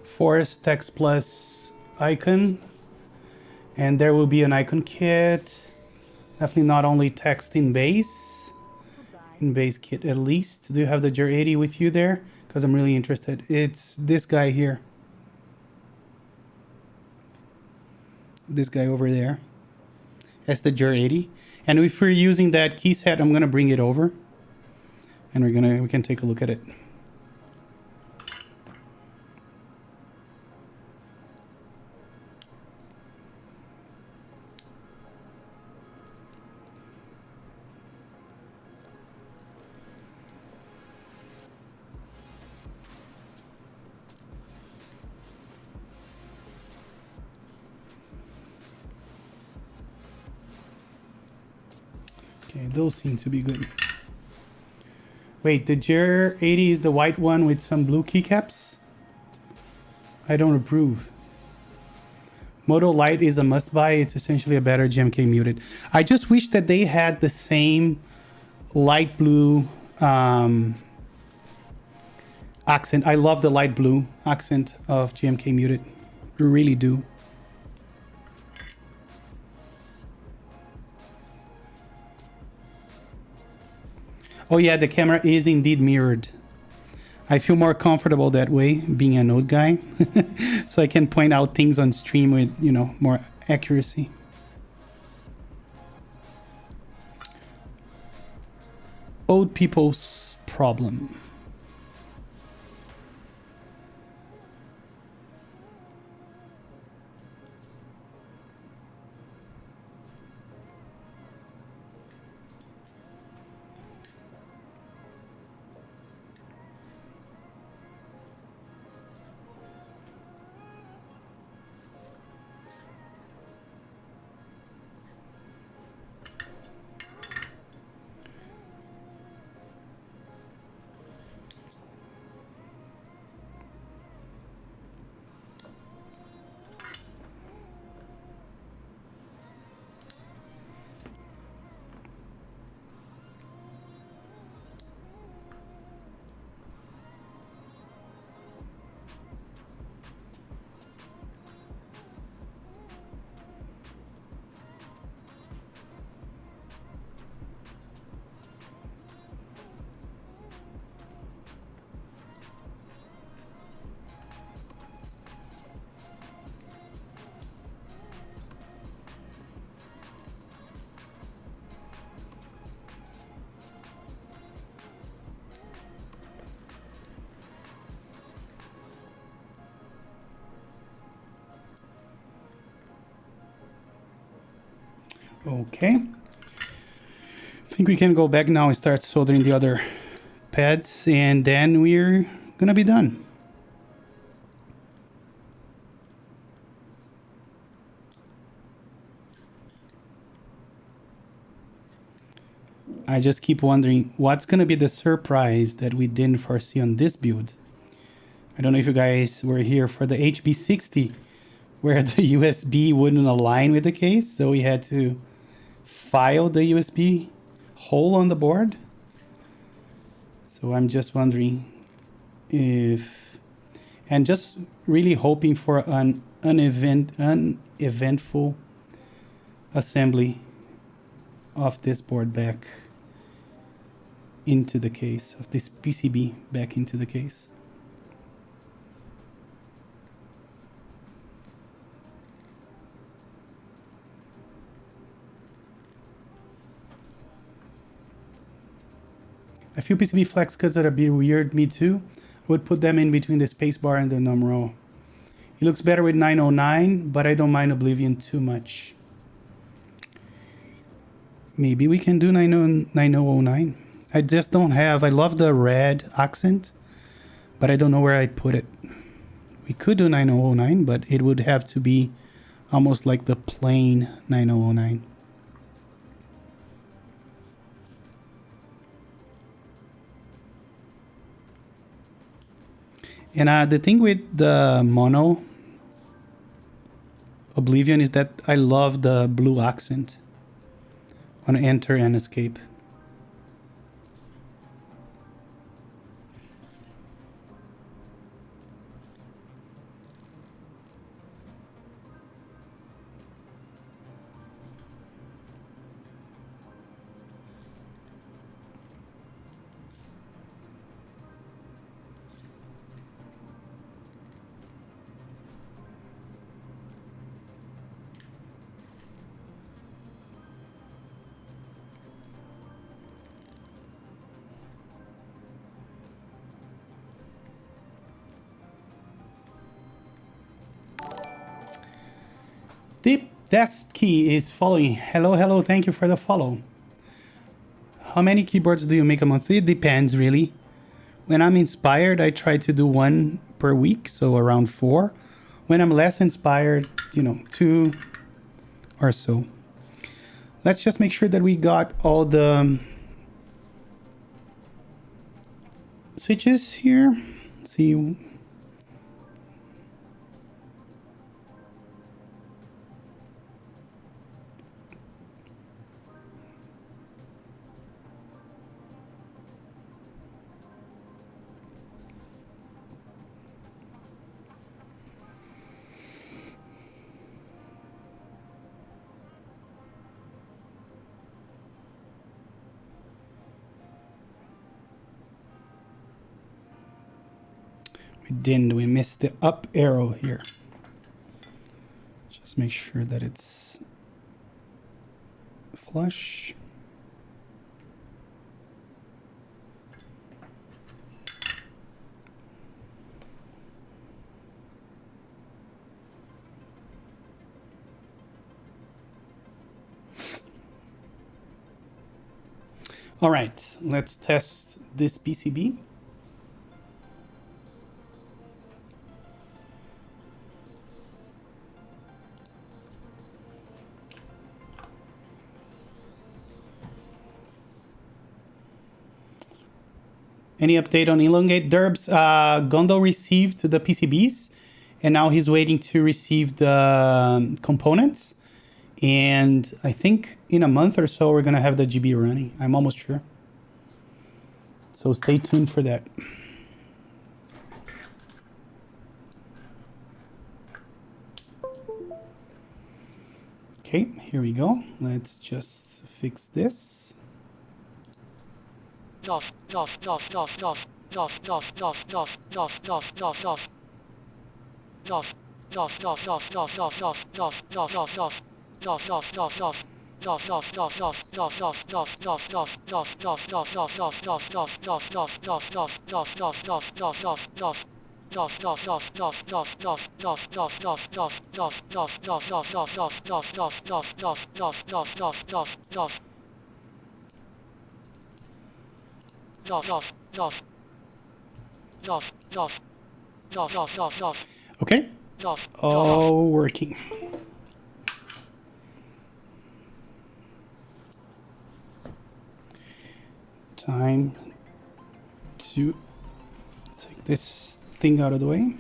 Force text plus icon, and there will be an icon kit. Definitely not only text in base kit at least. Do you have the GR80 with you there? Because I'm really interested. It's this guy here. This guy over there. That's the GR80. And if we're using that Keyset, I'm gonna bring it over, and we can take a look at it. Okay, those seem to be good. Wait, the GR80 is the white one with some blue keycaps? I don't approve. Moto Light is a must-buy. It's essentially a better GMK muted. I just wish that they had the same light blue accent. I love the light blue accent of GMK muted. I really do. Oh yeah, the camera is indeed mirrored. I feel more comfortable that way, being a Node guy. So I can point out things on stream with, you know, more accuracy. Old people's problem. Okay. I think we can go back now and start soldering the other pads, and then we're gonna be done. I just keep wondering what's gonna be the surprise that we didn't foresee on this build. I don't know if you guys were here for the HB60 where the USB wouldn't align with the case, so we had to file the USB hole on the board. So I'm just wondering if, and just really hoping for an uneventful assembly of this board back into the case, of this PCB back into the case. A few PCB flex cuts that are a bit weird, me too. I would put them in between the spacebar and the num row. It looks better with 909, but I don't mind Oblivion too much. Maybe we can do 9009. I just don't have, I love the red accent, but I don't know where I'd put it. We could do 9009, but it would have to be almost like the plain 9009. And the thing with the mono Oblivion is that I love the blue accent on enter and escape. Deep Desk Key is following. Hello, hello, thank you for the follow. How many keyboards do you make a month? It depends, really. When I'm inspired, I try to do one per week, so around 4. When I'm less inspired, 2 or so. Let's just make sure that we got all the switches here. See. We missed the up arrow here. Just make sure that it's flush. All right, let's test this PCB. Any update on Elongate? Derbs, Gondo received the PCBs, and now he's waiting to receive the components. And I think in a month or so, we're going to have the GB running. I'm almost sure. So stay tuned for that. Okay, here we go. Let's just fix this. Okay. All working. Time to take this thing out of the way.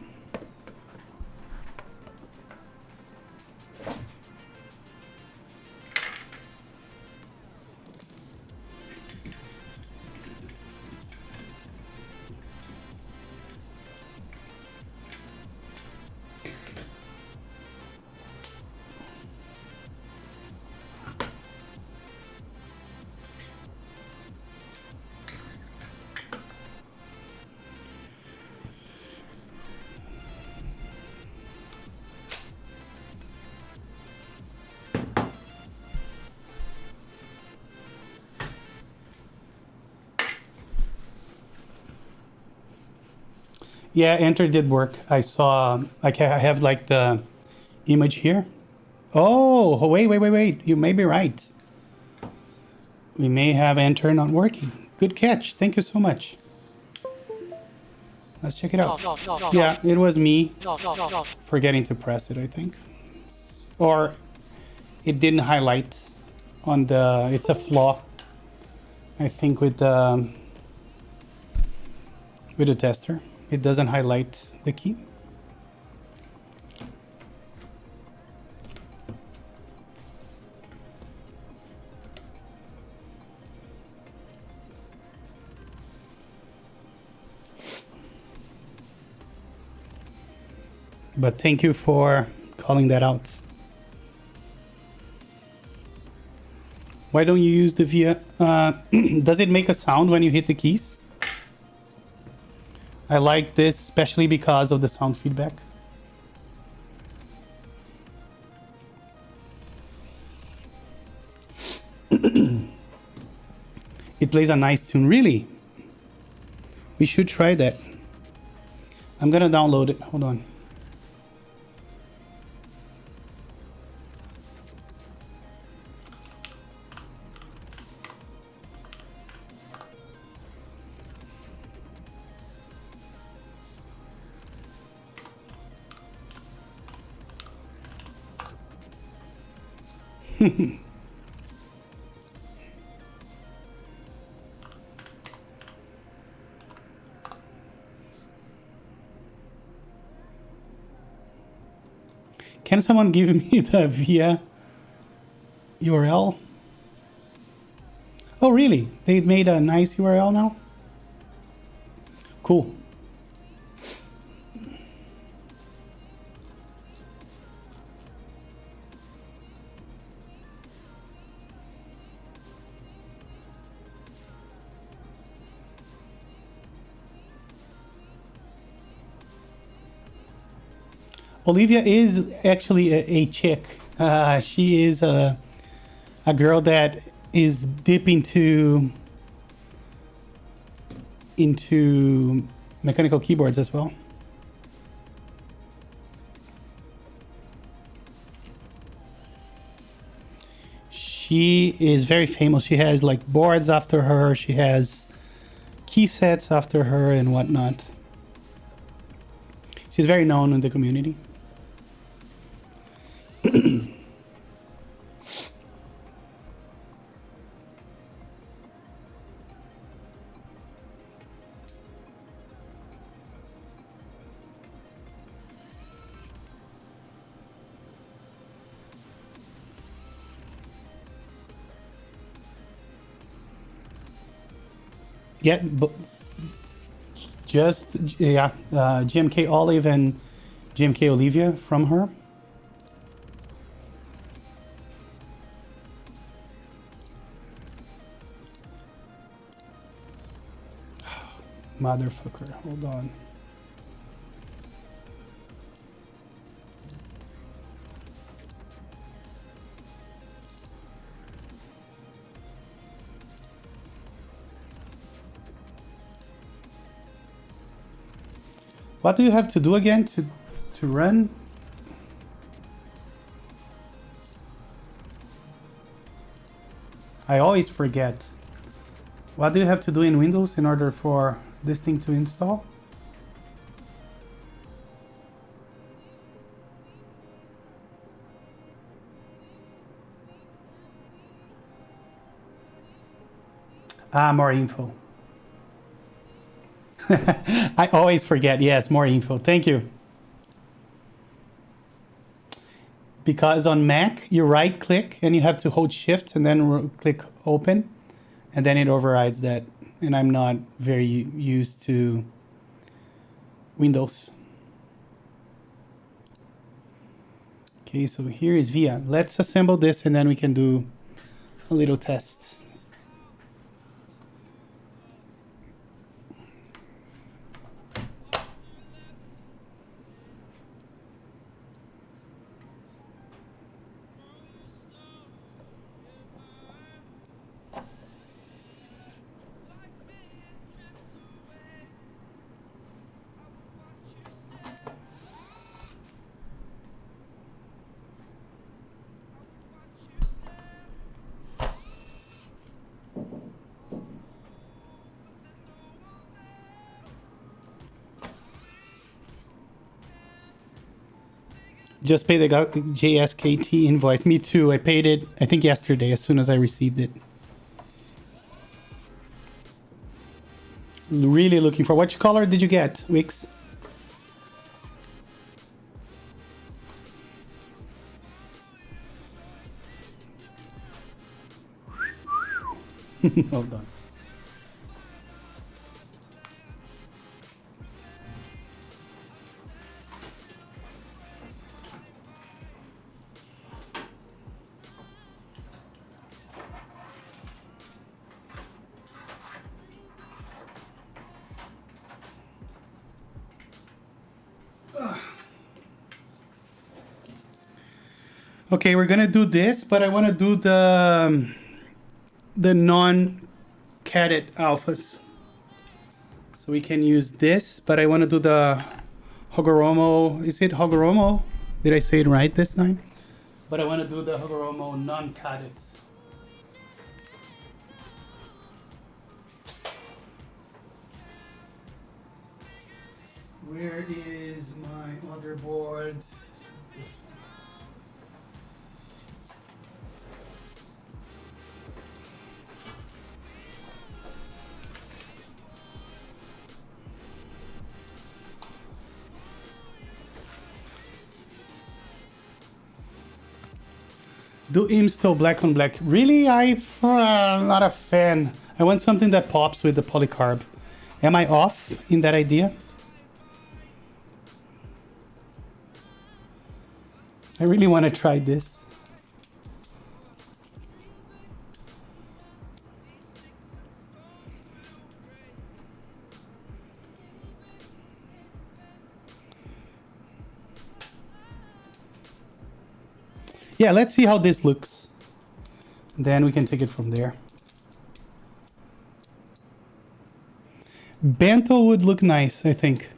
Yeah, enter did work. I saw, like, I have like the image here. Oh, wait. You may be right. We may have enter not working. Good catch. Thank you so much. Let's check it out. Yeah, it was me forgetting to press it, I think. Or it didn't highlight on the, it's a flaw, I think, with the tester. It doesn't highlight the key. But thank you for calling that out. Why don't you use the via? Does it make a sound when you hit the keys? I like this especially because of the sound feedback. It plays a nice tune, really. We should try that. I'm gonna download it. Hold on. Can someone give me the via URL? Oh, really? They made a nice URL now? Cool. Olivia is actually a chick. She is a girl that is deep into mechanical keyboards as well. She is very famous. She has like boards after her. She has keysets after her and whatnot. She's very known in the community. Yeah, but just GMK Olive and GMK Olivia from her. Motherfucker, hold on. What do you have to do again to run? I always forget. What do you have to do in Windows in order for this thing to install? Ah, more info. I always forget. Yes, more info. Thank you. Because on Mac, you right click and you have to hold shift and then click open, and then it overrides that. And I'm not very used to Windows. Okay, so here is VIA. Let's assemble this and then we can do a little test. Just paid the JSKT invoice. Me too. I paid it, I think yesterday, as soon as I received it. Really looking for. Which color did you get, Wix? Hold on. Okay, we're gonna do this, but I want to do the non-cadet alphas. So we can use this, but I want to do the Hagoromo. Is it Hagoromo? Did I say it right this time? But I want to do the Hagoromo non-cadet. Where is my other board? Do install black on black. Really? I'm not a fan. I want something that pops with the polycarb. Am I off in that idea? I really want to try this. Yeah, let's see how this looks. Then we can take it from there. Bento would look nice, I think.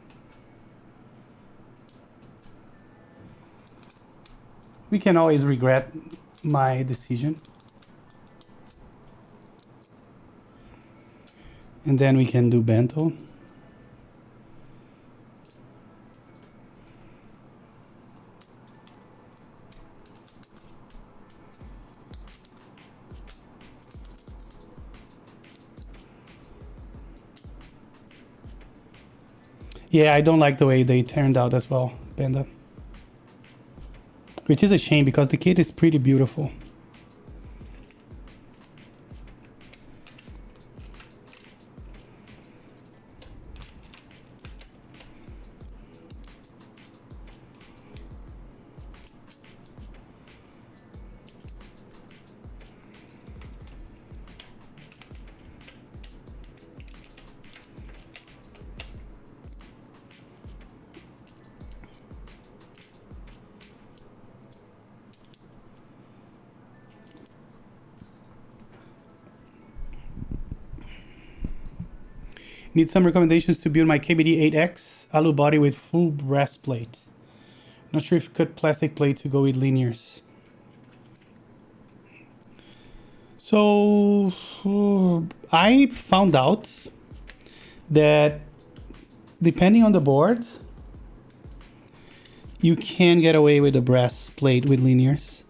We can always regret my decision. And then we can do bento. Yeah, I don't like the way they turned out as well, Panda. Which is a shame because the kit is pretty beautiful. Need some recommendations to build my KBD8X alu body with full breastplate. Not sure if you cut plastic plate to go with linears. So I found out that depending on the board, you can get away with the breastplate with linears,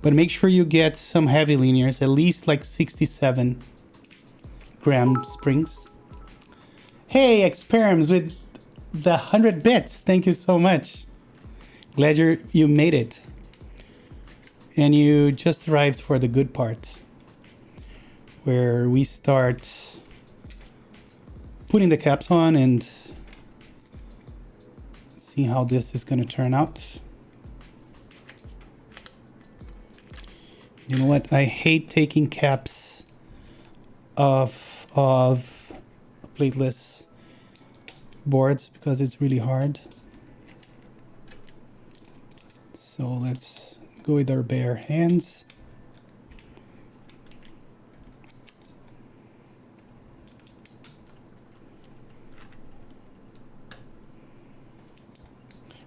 but make sure you get some heavy linears, at least like 67 gram springs. Hey, Experms with the 100 bits. Thank you so much. Glad you made it. And you just arrived for the good part, where we start putting the caps on and see how this is going to turn out. You know what? I hate taking caps of plateless boards because it's really hard. So let's go with our bare hands.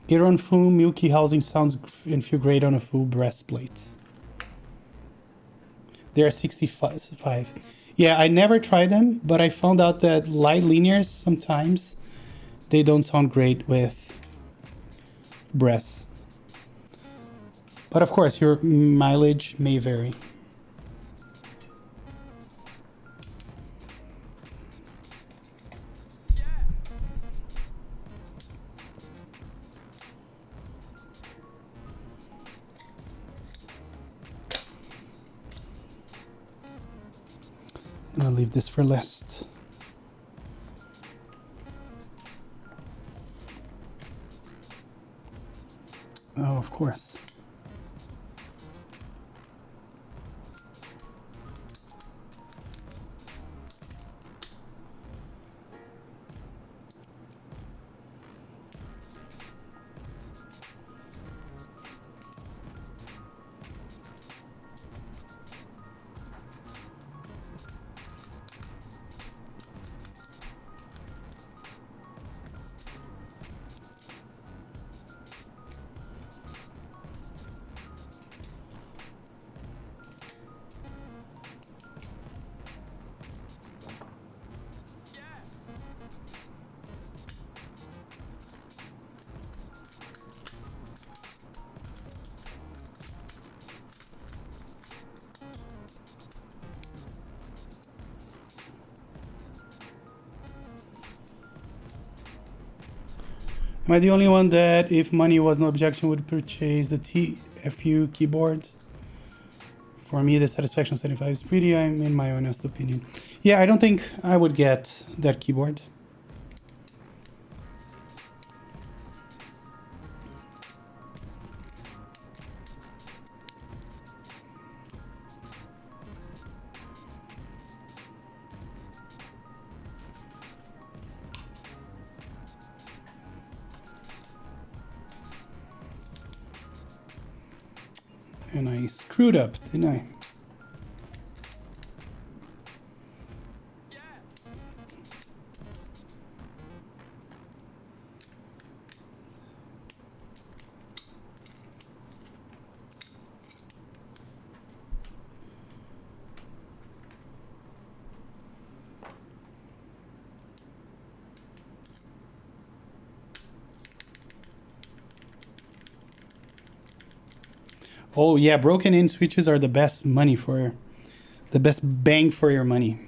Gateron foam milky housing sounds and feel great on a full breastplate. They are 65. Yeah, I never tried them, but I found out that light linears sometimes they don't sound great with breasts. But of course, your mileage may vary. I'm gonna leave this for last. Oh, of course. Am I the only one that, if money was no objection, would purchase the TFU keyboard? For me, the satisfaction 75 is pretty, I'm in my honest opinion. Yeah, I don't think I would get that keyboard. And I screwed up, didn't I? Oh yeah, broken in switches are the best bang for your money.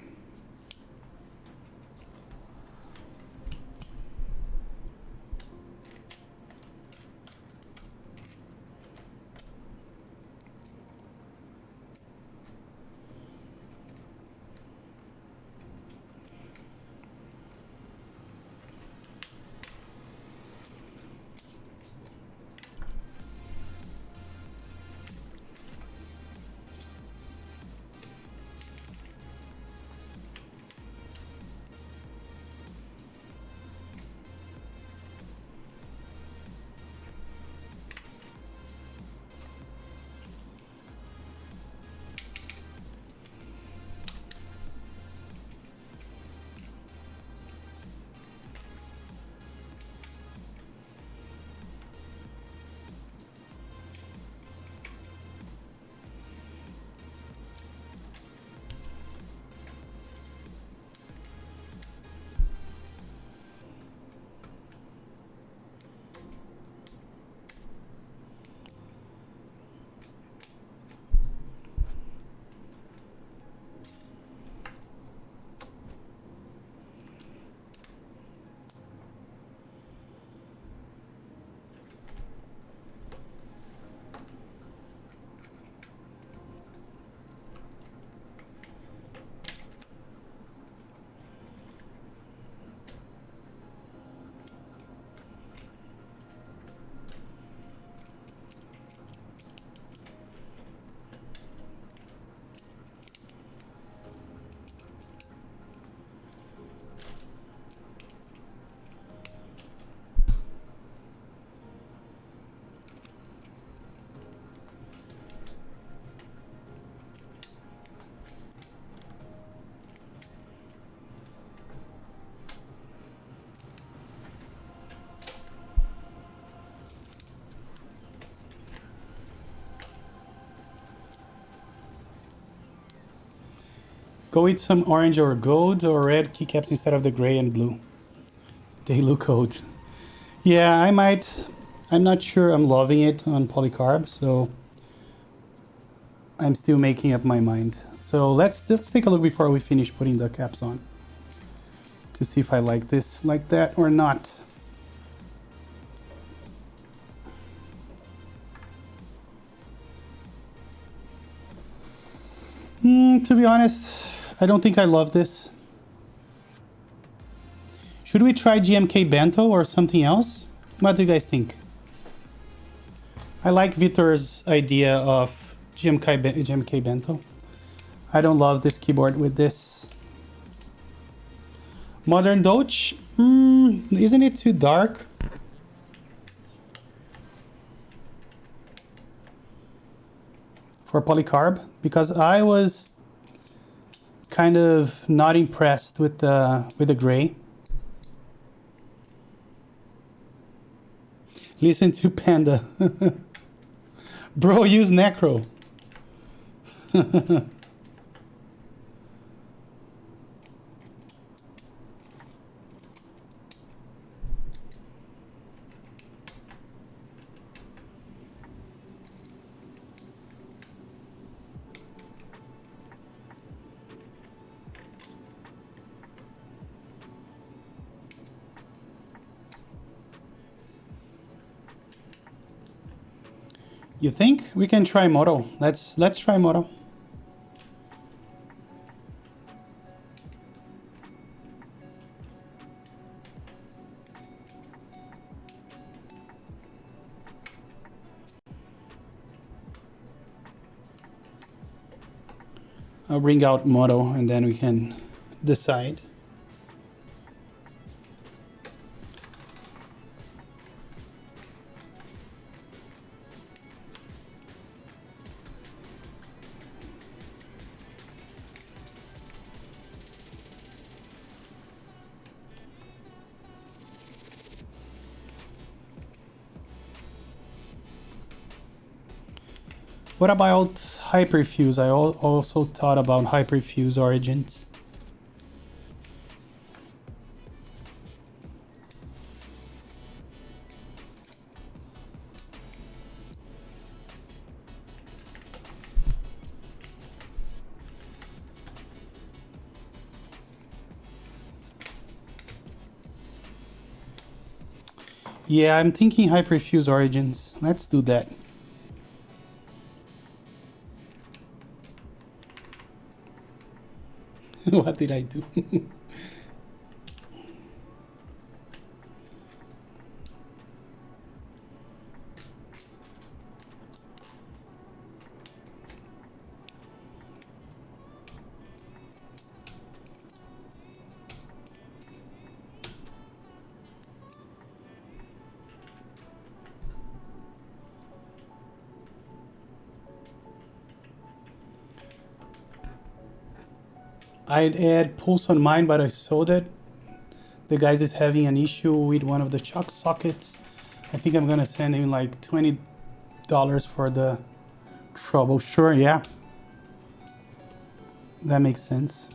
Go with some orange or gold or red keycaps instead of the gray and blue. They look cold. Yeah, I might. I'm not sure I'm loving it on polycarb, so I'm still making up my mind. So let's take a look before we finish putting the caps on to see if I like this like that or not. To be honest, I don't think I love this. Should we try GMK Bento or something else? What do you guys think? I like Vitor's idea of GMK Bento. I don't love this keyboard with this. Modern Doge? Isn't it too dark? For polycarb? Because I was kind of not impressed with the gray. Listen to Panda. Bro, use Necro. You think we can try Moto? Let's try Moto. I'll bring out Moto and then we can decide. What about Hyperfuse? I also thought about Hyperfuse origins. Yeah, I'm thinking Hyperfuse origins. Let's do that. What did I do? I'd add pulse on mine, but I sold it. The guys is having an issue with one of the chuck sockets. I think I'm gonna send him like $20 for the trouble. Sure, yeah. That makes sense.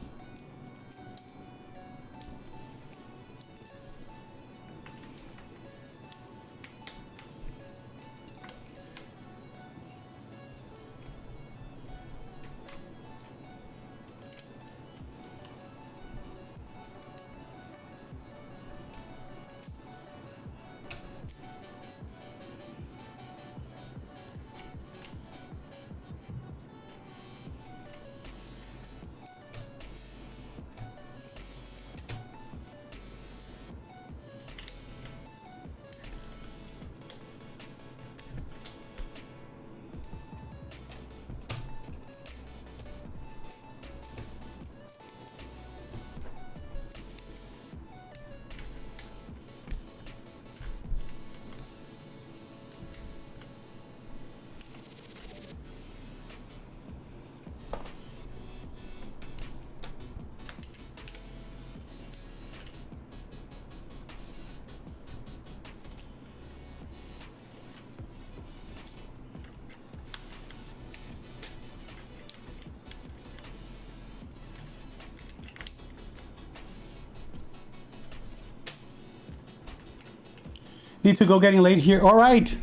Need to go, getting late here. All right.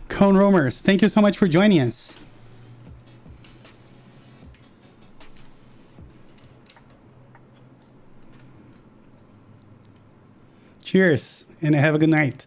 Cone roamers, thank you so much for joining us. Cheers, and have a good night.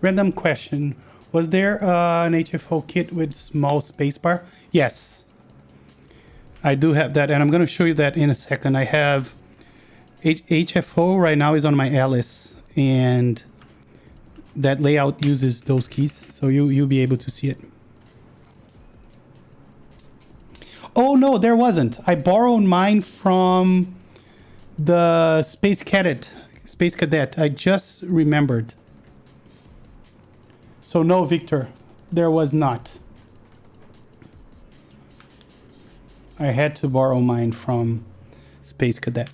Random question. Was there an HFO kit with small spacebar? Yes. I do have that, and I'm going to show you that in a second. I have HFO right now is on my Alice, and that layout uses those keys, so you'll be able to see it. Oh, no, there wasn't. I borrowed mine from the Space Cadet. I just remembered. So no, Victor, there was not. I had to borrow mine from Space Cadet.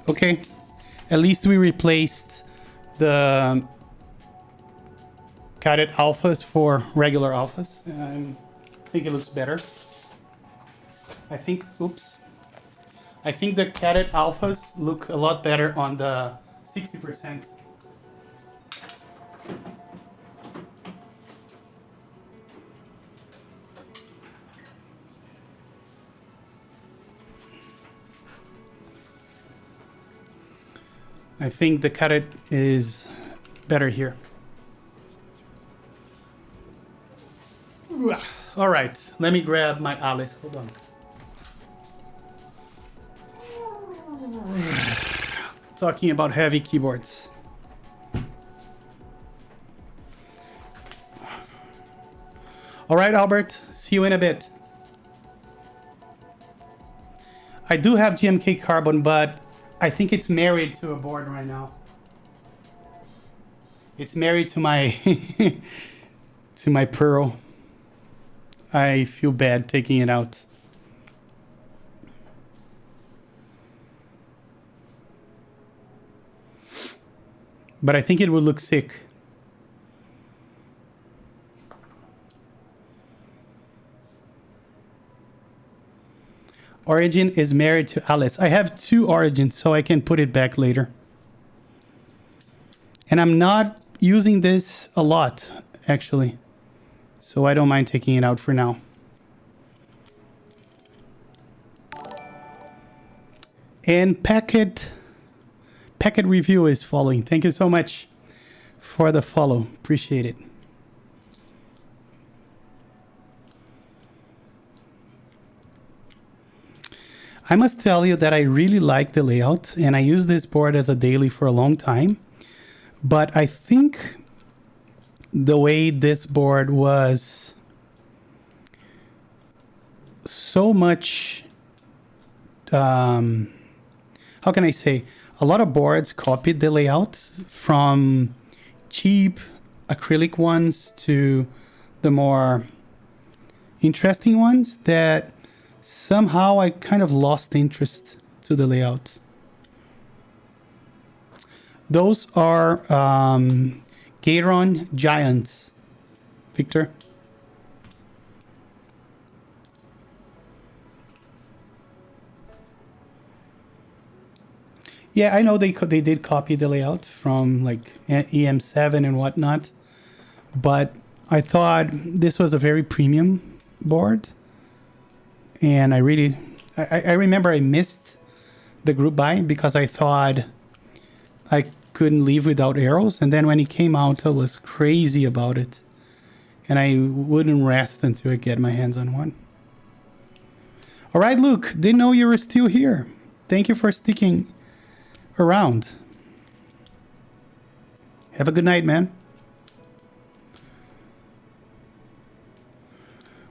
Okay, at least we replaced the Cadet alphas for regular alphas. I think it looks better. I think the Cadet alphas look a lot better on the 60%. I think the Cadet is better here. All right, let me grab my Alice. Hold on. Talking about heavy keyboards. All right, Albert, see you in a bit. I do have GMK Carbon, but I think it's married to a board right now. It's married to my to my Pearl. I feel bad taking it out. But I think it would look sick. Origin is married to Alice. I have two Origins, so I can put it back later. And I'm not using this a lot, actually. So I don't mind taking it out for now. And Packet Review is following. Thank you so much for the follow. Appreciate it. I must tell you that I really like the layout, and I use this board as a daily for a long time. But I think the way this board was so much, how can I say? A lot of boards copied the layout from cheap acrylic ones to the more interesting ones that somehow I kind of lost interest to the layout. Those are Gateron Giants, Victor. Yeah, I know they did copy the layout from like EM7 and whatnot, but I thought this was a very premium board, and I remember I missed the group buy because I thought I couldn't leave without arrows, and then when it came out, I was crazy about it, and I wouldn't rest until I get my hands on one. All right, Luke, didn't know you were still here. Thank you for sticking around. Have a good night, man.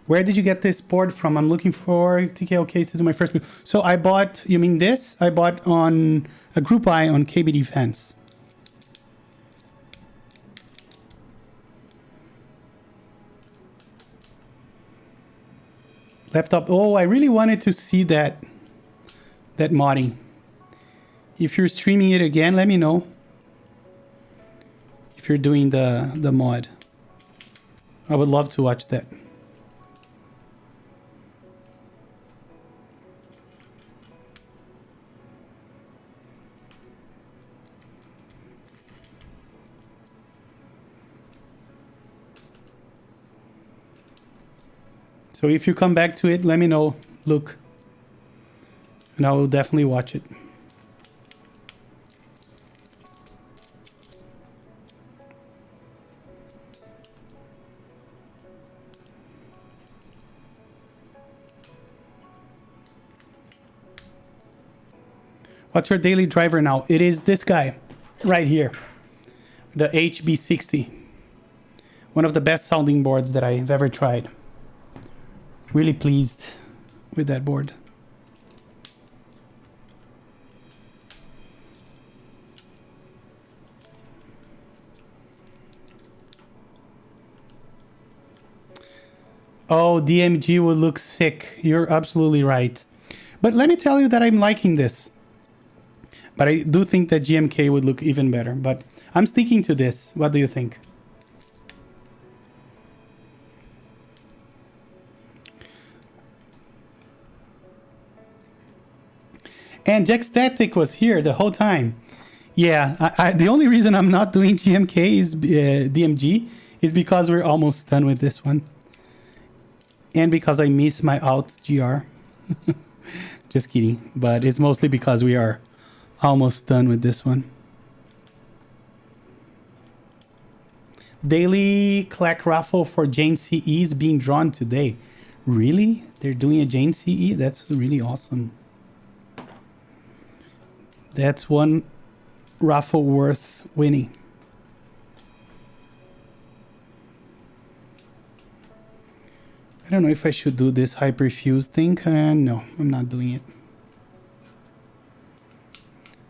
Where did you get this board from? I'm looking for TKL case to do my first boot. So I bought, you mean this? I bought on a group buy on KBD Fans. Laptop. Oh, I really wanted to see that modding. If you're streaming it again, let me know. If you're doing the mod. I would love to watch that. So if you come back to it, let me know, Luke. And I will definitely watch it. What's your daily driver now? It is this guy right here. The HB60. One of the best sounding boards that I've ever tried. Really pleased with that board. Oh, DMG would look sick. You're absolutely right. But let me tell you that I'm liking this. But I do think that GMK would look even better. But I'm sticking to this. What do you think? And Jack Static was here the whole time. Yeah, the only reason I'm not doing GMK is DMG is because we're almost done with this one. And because I miss my out GR. Just kidding. But it's mostly because we are almost done with this one. Daily clack raffle for Jane CE is being drawn today. Really? They're doing a Jane CE? That's really awesome. That's one raffle worth winning. I don't know if I should do this Hyperfuse thing. No, I'm not doing it.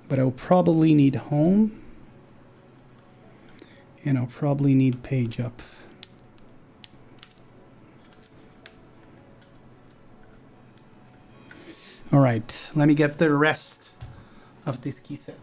But I'll probably need home. And I'll probably need page up. All right, let me get the rest of this key set.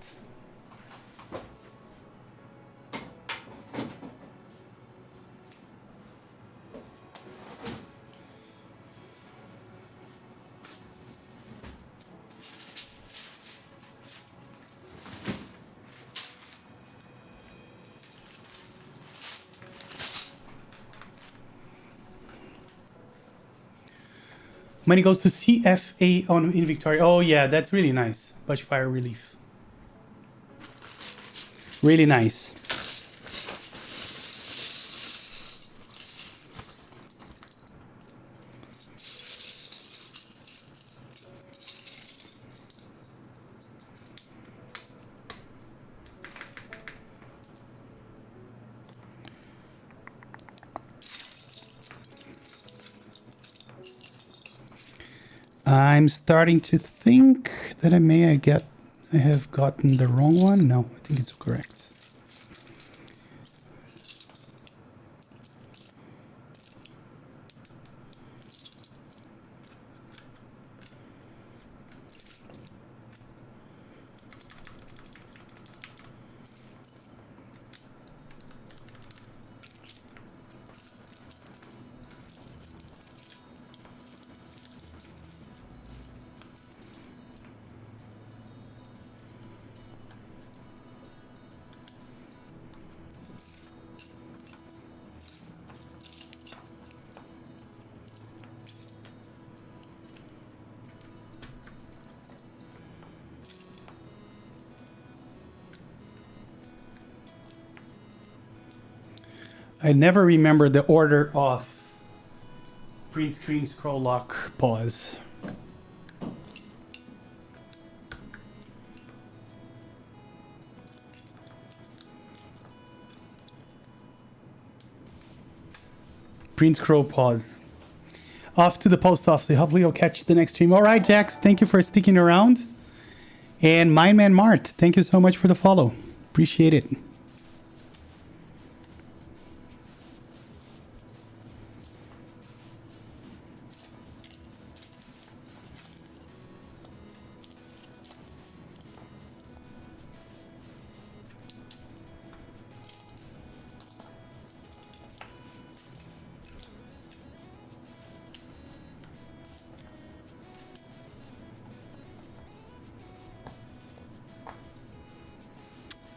Money goes to CFA in Victoria. Oh yeah, that's really nice. Bushfire relief. Really nice. I'm starting to think that I have gotten the wrong one. No, I think it's correct. I never remember the order of print screen scroll lock pause. Print scroll pause. Off to the post office. Hopefully I'll catch the next stream. All right, Jax, thank you for sticking around. And Mindman Mart, thank you so much for the follow. Appreciate it.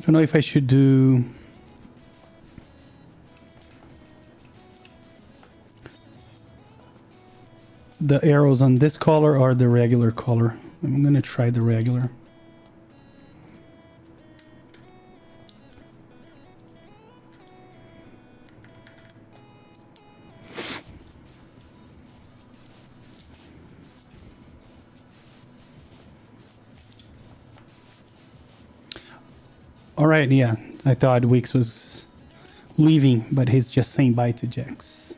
don't know if I should do the arrows on this color or the regular color. I'm gonna try the regular. All right, yeah, I thought Wix was leaving, but he's just saying bye to Jax.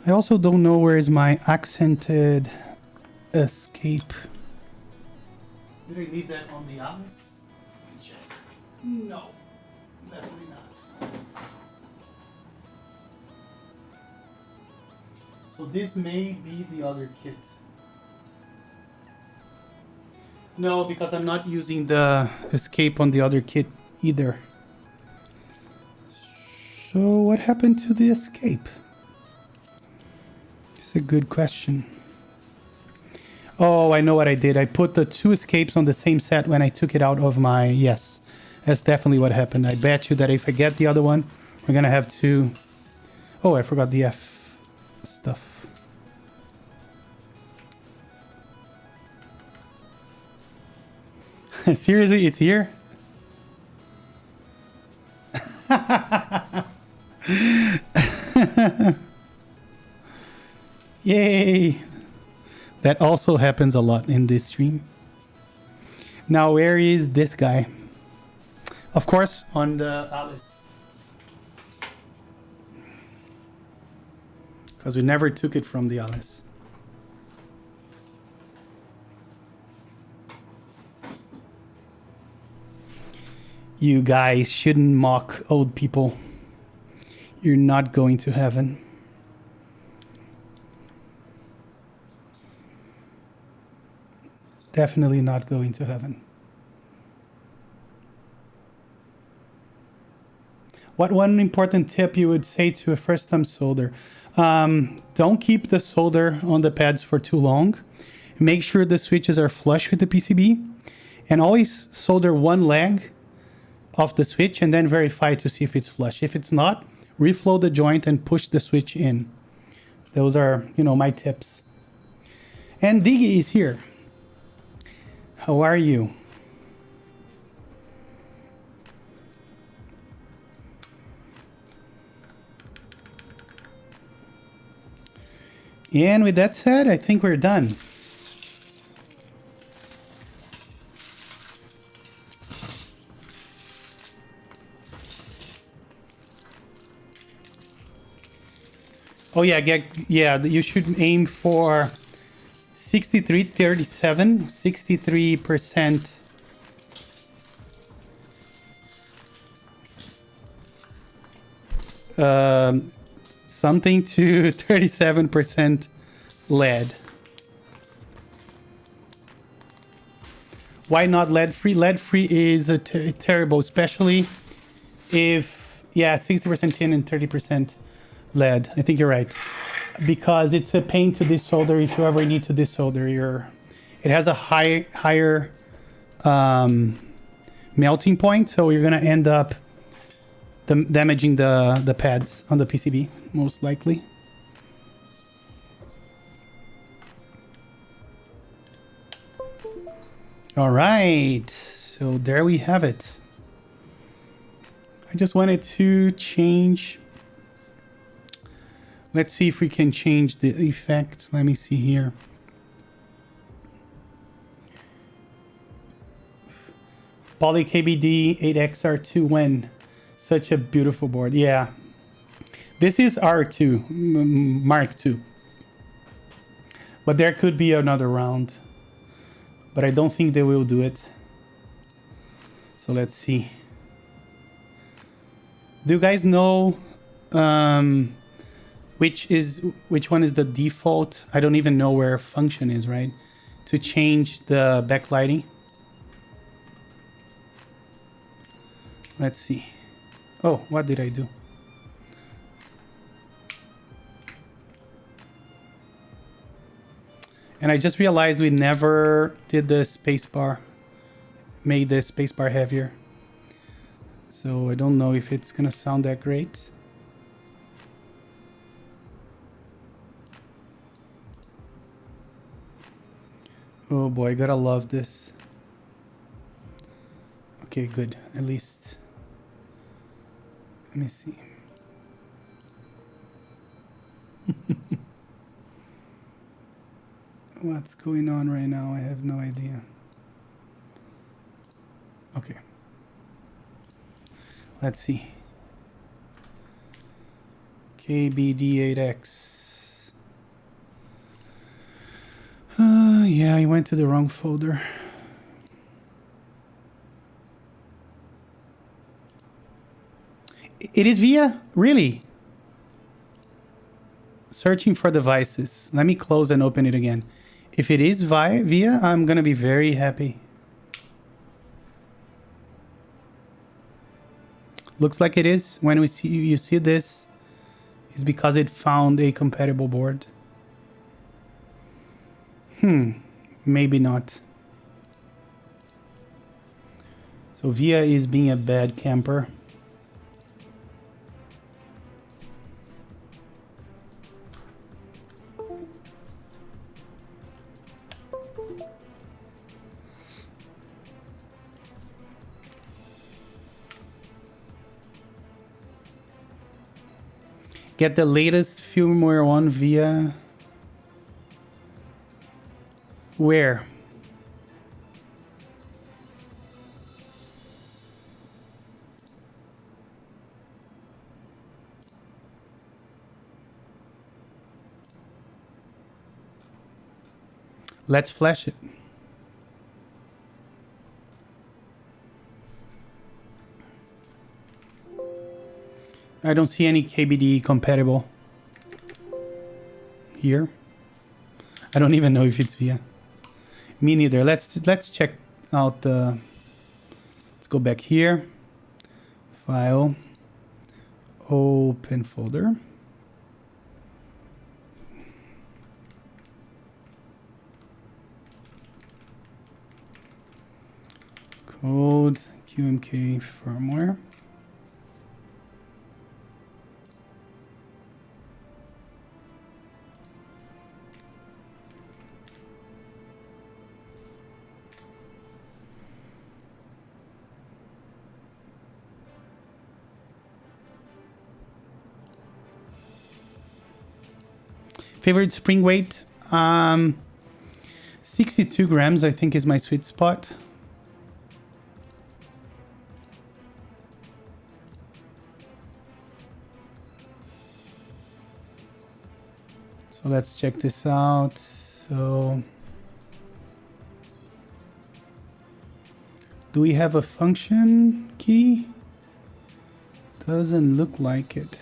I also don't know where is my accented escape. Did I leave that on the Alice? Check. No, definitely not. So this may be the other kit. No, because I'm not using the escape on the other kit either. So what happened to the escape? It's a good question. Oh, I know what I did. I put the two escapes on the same set when I took it out of my... Yes, that's definitely what happened. I bet you that if I get the other one, we're gonna have to... Oh, I forgot the F stuff. Seriously, it's here? Yay! That also happens a lot in this stream. Now, where is this guy? Of course, on the Alice. Because we never took it from the Alice. You guys shouldn't mock old people. You're not going to heaven. Definitely not going to heaven. What one important tip you would say to a first-time solder? Don't keep the solder on the pads for too long. Make sure the switches are flush with the PCB. And always solder one leg of the switch and then verify to see if it's flush. If it's not, reflow the joint and push the switch in. Those are, you know, my tips. And Diggy is here. How are you? And with that said, I think we're done. Oh yeah, you should aim for 63-37, 63% something to 37% lead. Why not lead free? Lead free is terrible, especially if, yeah, 60% tin and 30% lead. I think you're right. Because it's a pain to desolder if you ever need to desolder. It has a higher melting point, so you're gonna end up damaging the pads on the PCB, most likely. All right, so there we have it. I just wanted to change. Let's see if we can change the effects. Let me see here. Poly KBD8X R2 when? Such a beautiful board. Yeah. This is R2, Mark II. But there could be another round. But I don't think they will do it. So let's see. Do you guys know which one is the default? I don't even know where function is, right? To change the backlighting. Let's see. Oh, what did I do? And I just realized we never did the spacebar, made the spacebar heavier. So I don't know if it's gonna sound that great. Oh boy, gotta love this. Okay, good. At least. Let me see. What's going on right now? I have no idea. Okay. Let's see. KBD8X. Yeah, I went to the wrong folder. It is via? Really? Searching for devices. Let me close and open it again. If it is via, I'm gonna be very happy. Looks like it is. When you see this, it's because it found a compatible board. Maybe not. So via is being a bad camper. Get the latest firmware on via... Where? Let's flash it. I don't see any KBD compatible here. I don't even know if it's via. Me neither. Let's check out the... Let's go back here. File. Open folder. Code QMK firmware. Favorite spring weight? 62 grams, I think, is my sweet spot. So let's check this out. So do we have a function key? Doesn't look like it.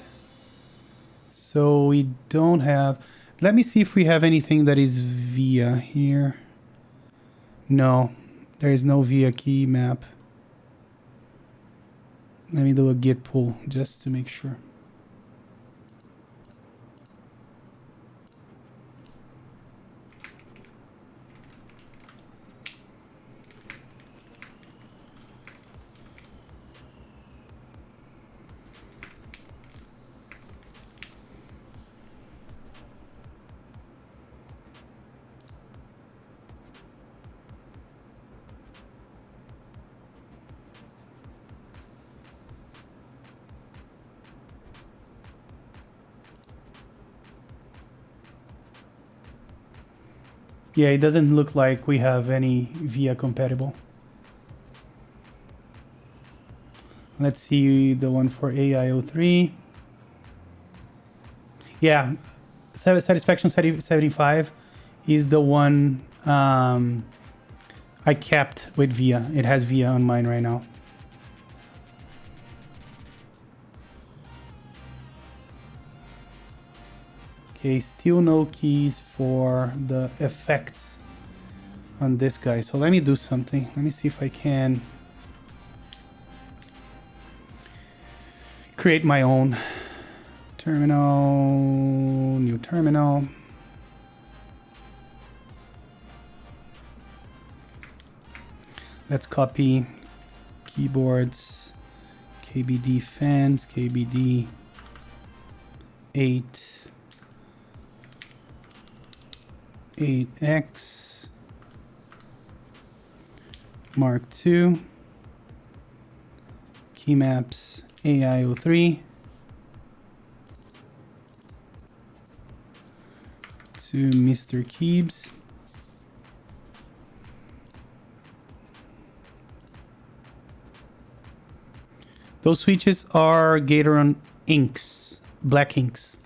So we don't have... Let me see if we have anything that is via here. No, there is no via key map. Let me do a git pull just to make sure. Yeah, it doesn't look like we have any via compatible. Let's see the one for AIO3. Yeah, Satisfaction 75 is the one I kept with via. It has via on mine right now. Okay, still no keys for the effects on this guy. So let me do something. Let me see if I can create my own terminal, new terminal. Let's copy keyboards, KBD fans, KBD8X, Mark II, key maps AIO3 to Mr. Keebs. Those switches are Gateron inks, black inks.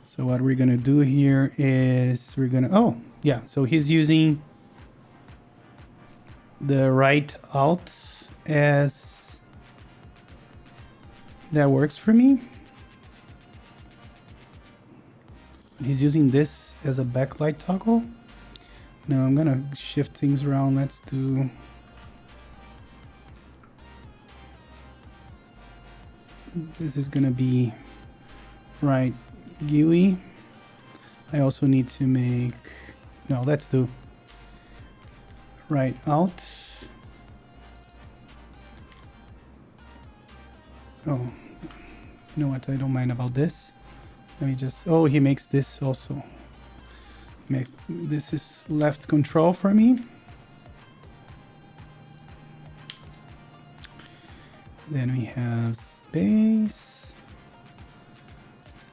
So what we're gonna do here is we're gonna, oh yeah, so he's using the right alt as, that works for me. He's using this as a backlight toggle. Now I'm gonna shift things around. Let's do, this is gonna be right GUI. I also need to make, no, let's do right alt. Oh, you know what? I don't mind about this. Let me just, oh, he makes this also. This is left control for me. Then we have space.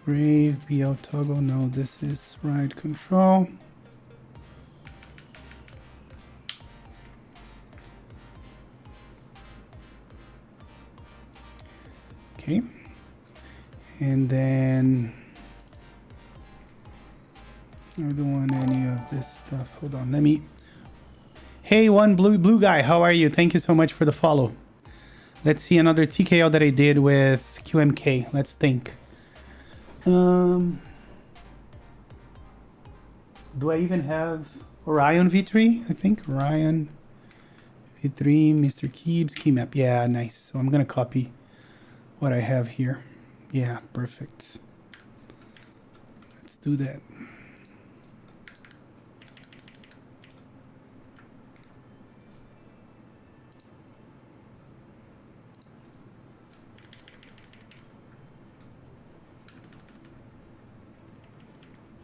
Brave, BL toggle. No, this is right control. Okay. And then I don't want any of this stuff. Hold on. Let me. Hey, one blue guy. How are you? Thank you so much for the follow. Let's see another TKO that I did with QMK. Let's think. Do I even have Orion V3? I think Orion V3, Mr. Keebs, key map. Yeah, nice. So I'm gonna copy what I have here. Yeah, perfect. Let's do that.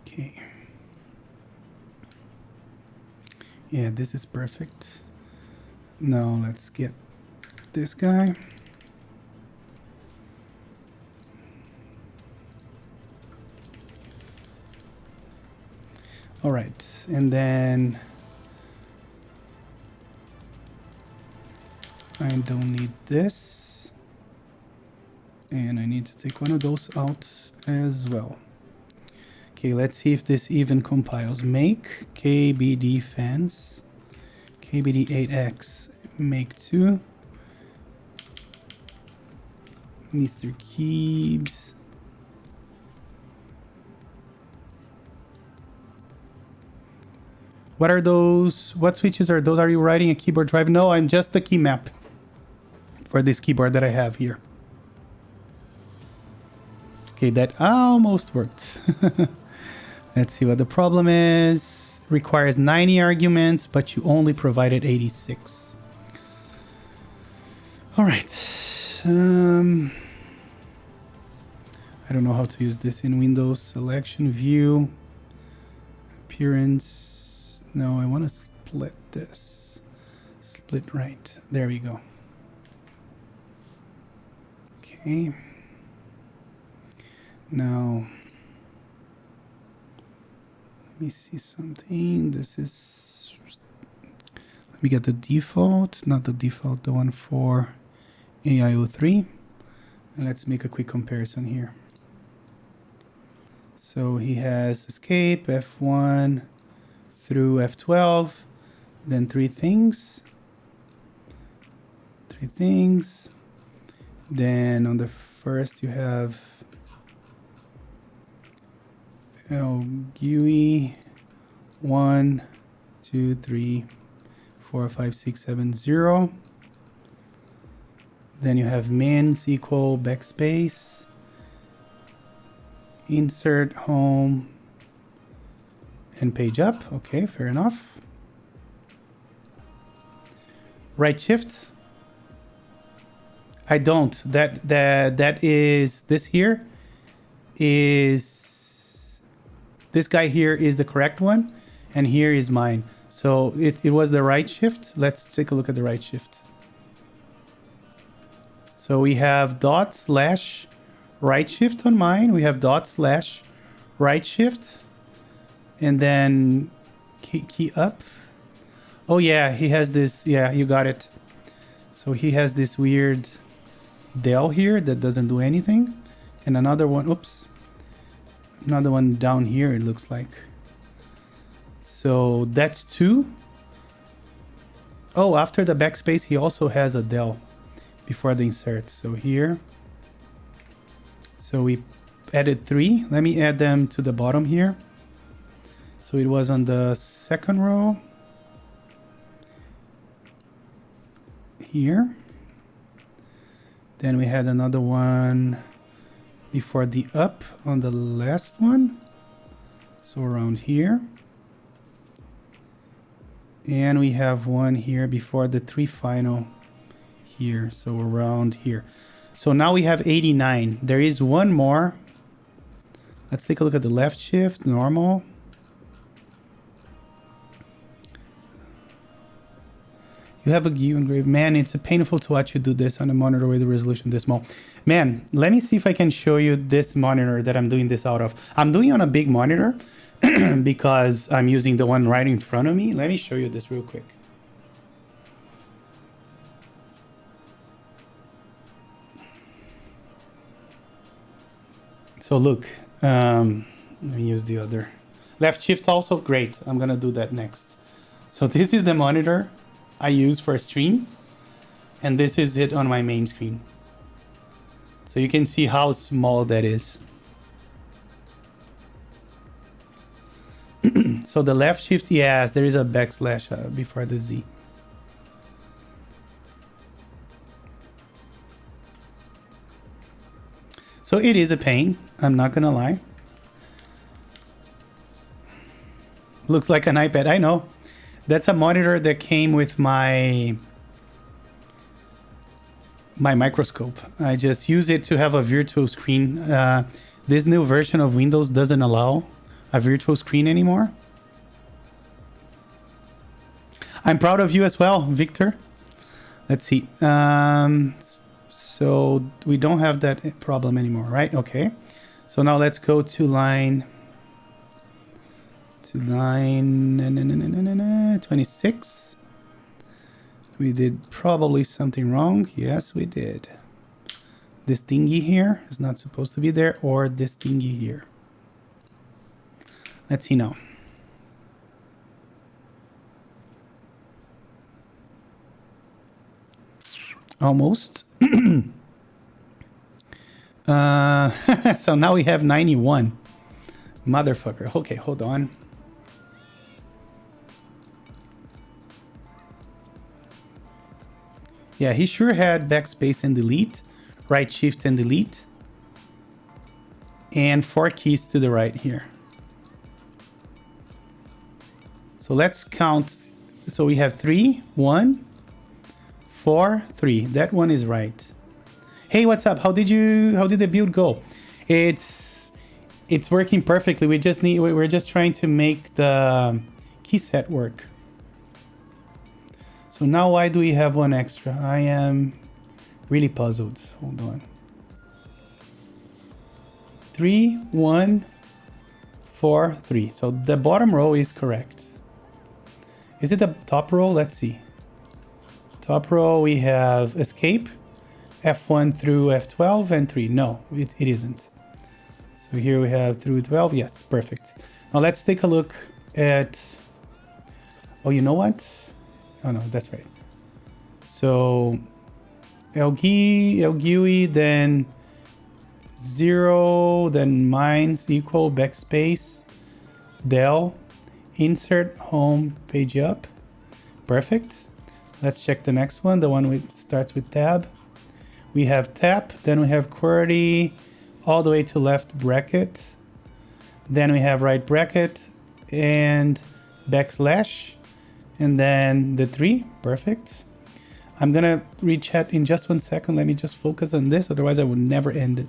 Okay. Yeah, this is perfect. Now let's get this guy. All right, and then I don't need this, and I need to take one of those out as well. Okay, let's see if this even compiles. Make KBD fans, KBD8X, make 2, Mr. Keebs. What are those? What switches are those? Are you writing a keyboard drive? No, I'm just the key map for this keyboard that I have here. Okay, that almost worked. Let's see what the problem is. Requires 90 arguments, but you only provided 86. All right. I don't know how to use this in Windows. Selection, view, appearance. No, I want to split this. Split right. There we go. Okay. Now, let me see something. This is, let me get the default, not the default, the one for AIO3. And let's make a quick comparison here. So he has escape, F1 through F12, then three things. Then on the first you have GUI 1, 2, 3, 4, 5, 6, 7, 0. Then you have mins equal backspace, insert home, and page up. Okay, fair enough. Right shift. I don't. That is this here is this guy here is the correct one, and here is mine. So it was the right shift. Let's take a look at the right shift. So we have dot slash right shift on mine. We have dot slash right shift, and then key up. Oh yeah, he has this. Yeah, you got it. So he has this weird del here that doesn't do anything, and another one. Oops, another one down here. It looks like. So that's 2. Oh, after the backspace, he also has a del before the insert. So here. So we added 3. Let me add them to the bottom here. So it was on the second row. Here. Then we had another one before the up on the last one. So around here. And we have one here before the 3 final here. So around here. So now we have 89. There is one more. Let's take a look at the left shift, normal. You have a GUI engraved. Man, it's painful to watch you do this on a monitor with a resolution this small. Man, let me see if I can show you this monitor that I'm doing this out of. I'm doing on a big monitor because I'm using the one right in front of me. Let me show you this real quick. So look, let me use the other. Left shift also, great. I'm gonna do that next. So this is the monitor I use for a stream, and this is it on my main screen. So you can see how small that is. So the left shift, yes, there is a backslash before the Z. So it is a pain, I'm not gonna lie. Looks like an iPad, I know. That's a monitor that came with my microscope. I just use it to have a virtual screen. This new version of Windows doesn't allow a virtual screen anymore. I'm proud of you as well, Victor. Let's see. So we don't have that problem anymore, right? Okay. So now let's go to line 26. We did probably something wrong. Yes, we did. This thingy here is not supposed to be there, or this thingy here. Let's see now. Almost. So now we have 91. Motherfucker. Okay, hold on. Yeah, he sure had backspace and delete, right shift and delete, and 4 keys to the right here. So let's count. So we have 3, 1, 4, 3. That one is right. Hey, what's up? How did the build go? It's working perfectly. We're just trying to make the keyset work. So now why do we have one extra? I am really puzzled. Hold on. 3, 1, 4, 3. So the bottom row is correct. Is it the top row? Let's see. Top row we have escape, F1 through F12 and 3. No, it isn't. So here we have through 12. Yes, perfect. Now let's take a look at... Oh, you know what? Oh no, that's right. So LGUI, then 0, then mines equal backspace, del, insert home page up. Perfect. Let's check the next one, the one which starts with tab. We have tap, then we have QWERTY all the way to left bracket. Then we have right bracket and backslash, and then the 3. Perfect. I'm gonna read chat in just 1 second. Let me just focus on this, otherwise I would never end it.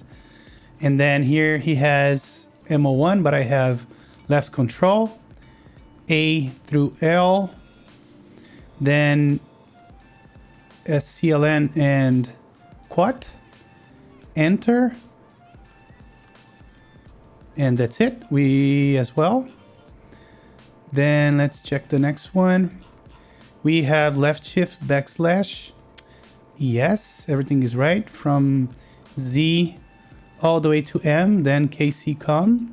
And then here he has MO1, but I have left control, A through L, then SCLN and quat, enter, and that's it. We as well. Then let's check the next one. We have left shift backslash. Yes, everything is right. From Z all the way to M, then KCCOM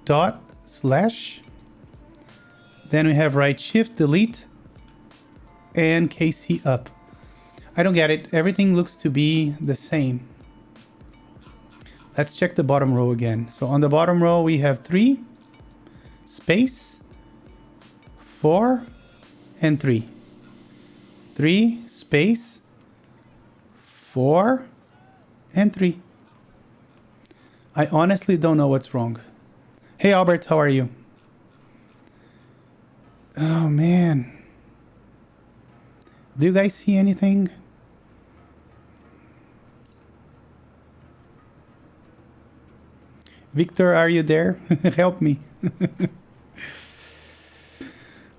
dot slash. Then we have right shift delete and KC up. I don't get it. Everything looks to be the same. Let's check the bottom row again. So on the bottom row, we have 3, space, 4, and 3. 3, space, 4, and 3. I honestly don't know what's wrong. Hey, Albert, how are you? Oh, man. Do you guys see anything? Victor, are you there? Help me.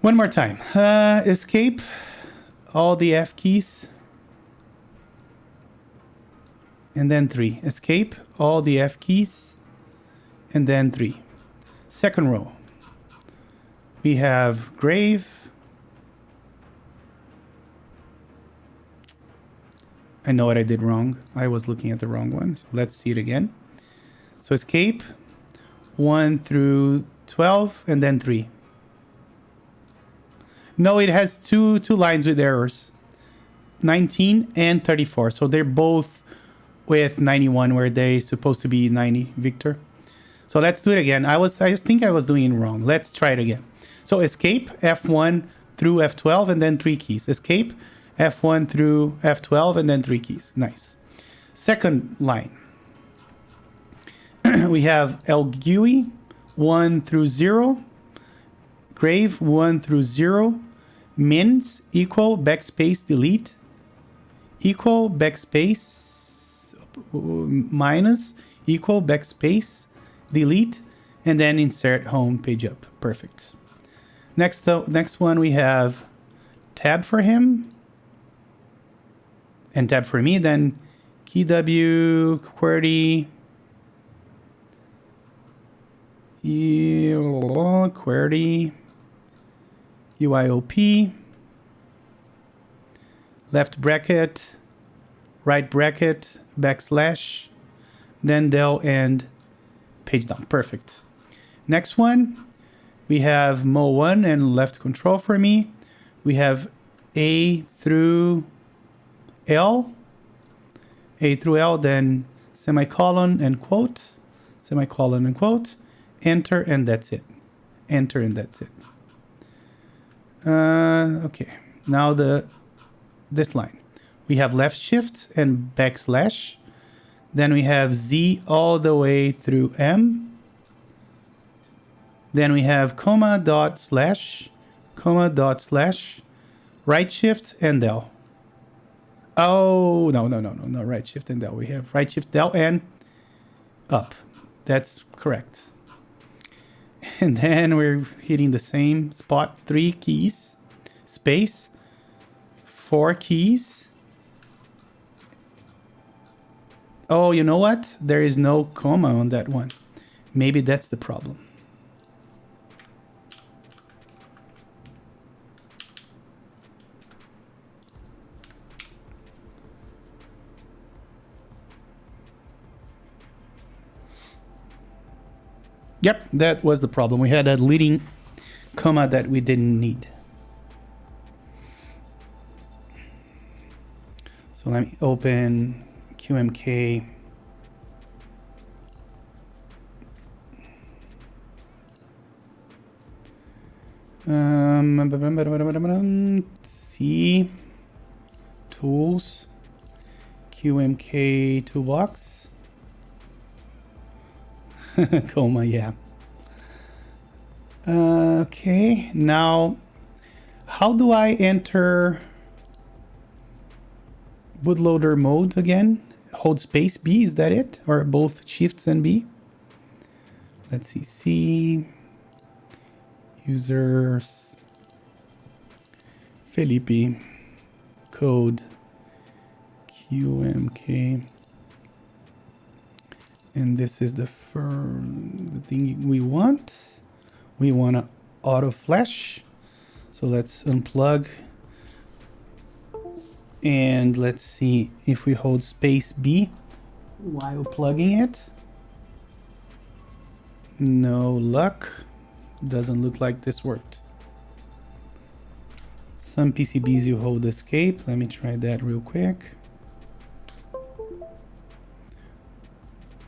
One more time. Escape all the F keys. And then 3. Escape all the F keys. And then 3. Second row. We have grave. I know what I did wrong. I was looking at the wrong one. So let's see it again. So escape 1 through 12 and then 3. No, it has two lines with errors. 19 and 34. So they're both with 91 where they supposed to be 90, Victor. So let's do it again. I think I was doing it wrong. Let's try it again. So escape F1 through F12 and then 3 keys. Escape F1 through F12 and then 3 keys. Nice. Second line. We have El GUI 1 through 0. Grave 1 through 0. Mins equal backspace delete. Equal backspace minus equal backspace delete. And then insert home page up. Perfect. Next one we have tab for him. And tab for me. Then KeyW QWERTY. QWERTY UIOP, left bracket, right bracket, backslash, then del and page down. Perfect. Next one, we have Mo1 and left control for me. We have A through L, then semicolon and quote, semicolon and quote. Enter and that's it. Enter and that's it. Okay. Now this line. We have left shift and backslash. Then we have Z all the way through M. Then we have comma dot slash, right shift and del. Oh, no, right shift and del. We have right shift del and up. That's correct. And then we're hitting the same spot. 3 keys, space, 4 keys. Oh, you know what? There is no comma on that one. Maybe that's the problem. Yep, that was the problem. We had a leading comma that we didn't need. So let me open QMK. C tools QMK toolbox. Coma, yeah. Okay, now how do I enter bootloader mode again? Hold space B, is that it? Or both shifts and B? Let's see, C, users, Felipe, code, QMK. And this is the thing we want. We want to auto flash. So let's unplug. And let's see if we hold space B while plugging it. No luck. Doesn't look like this worked. Some PCBs you hold escape. Let me try that real quick.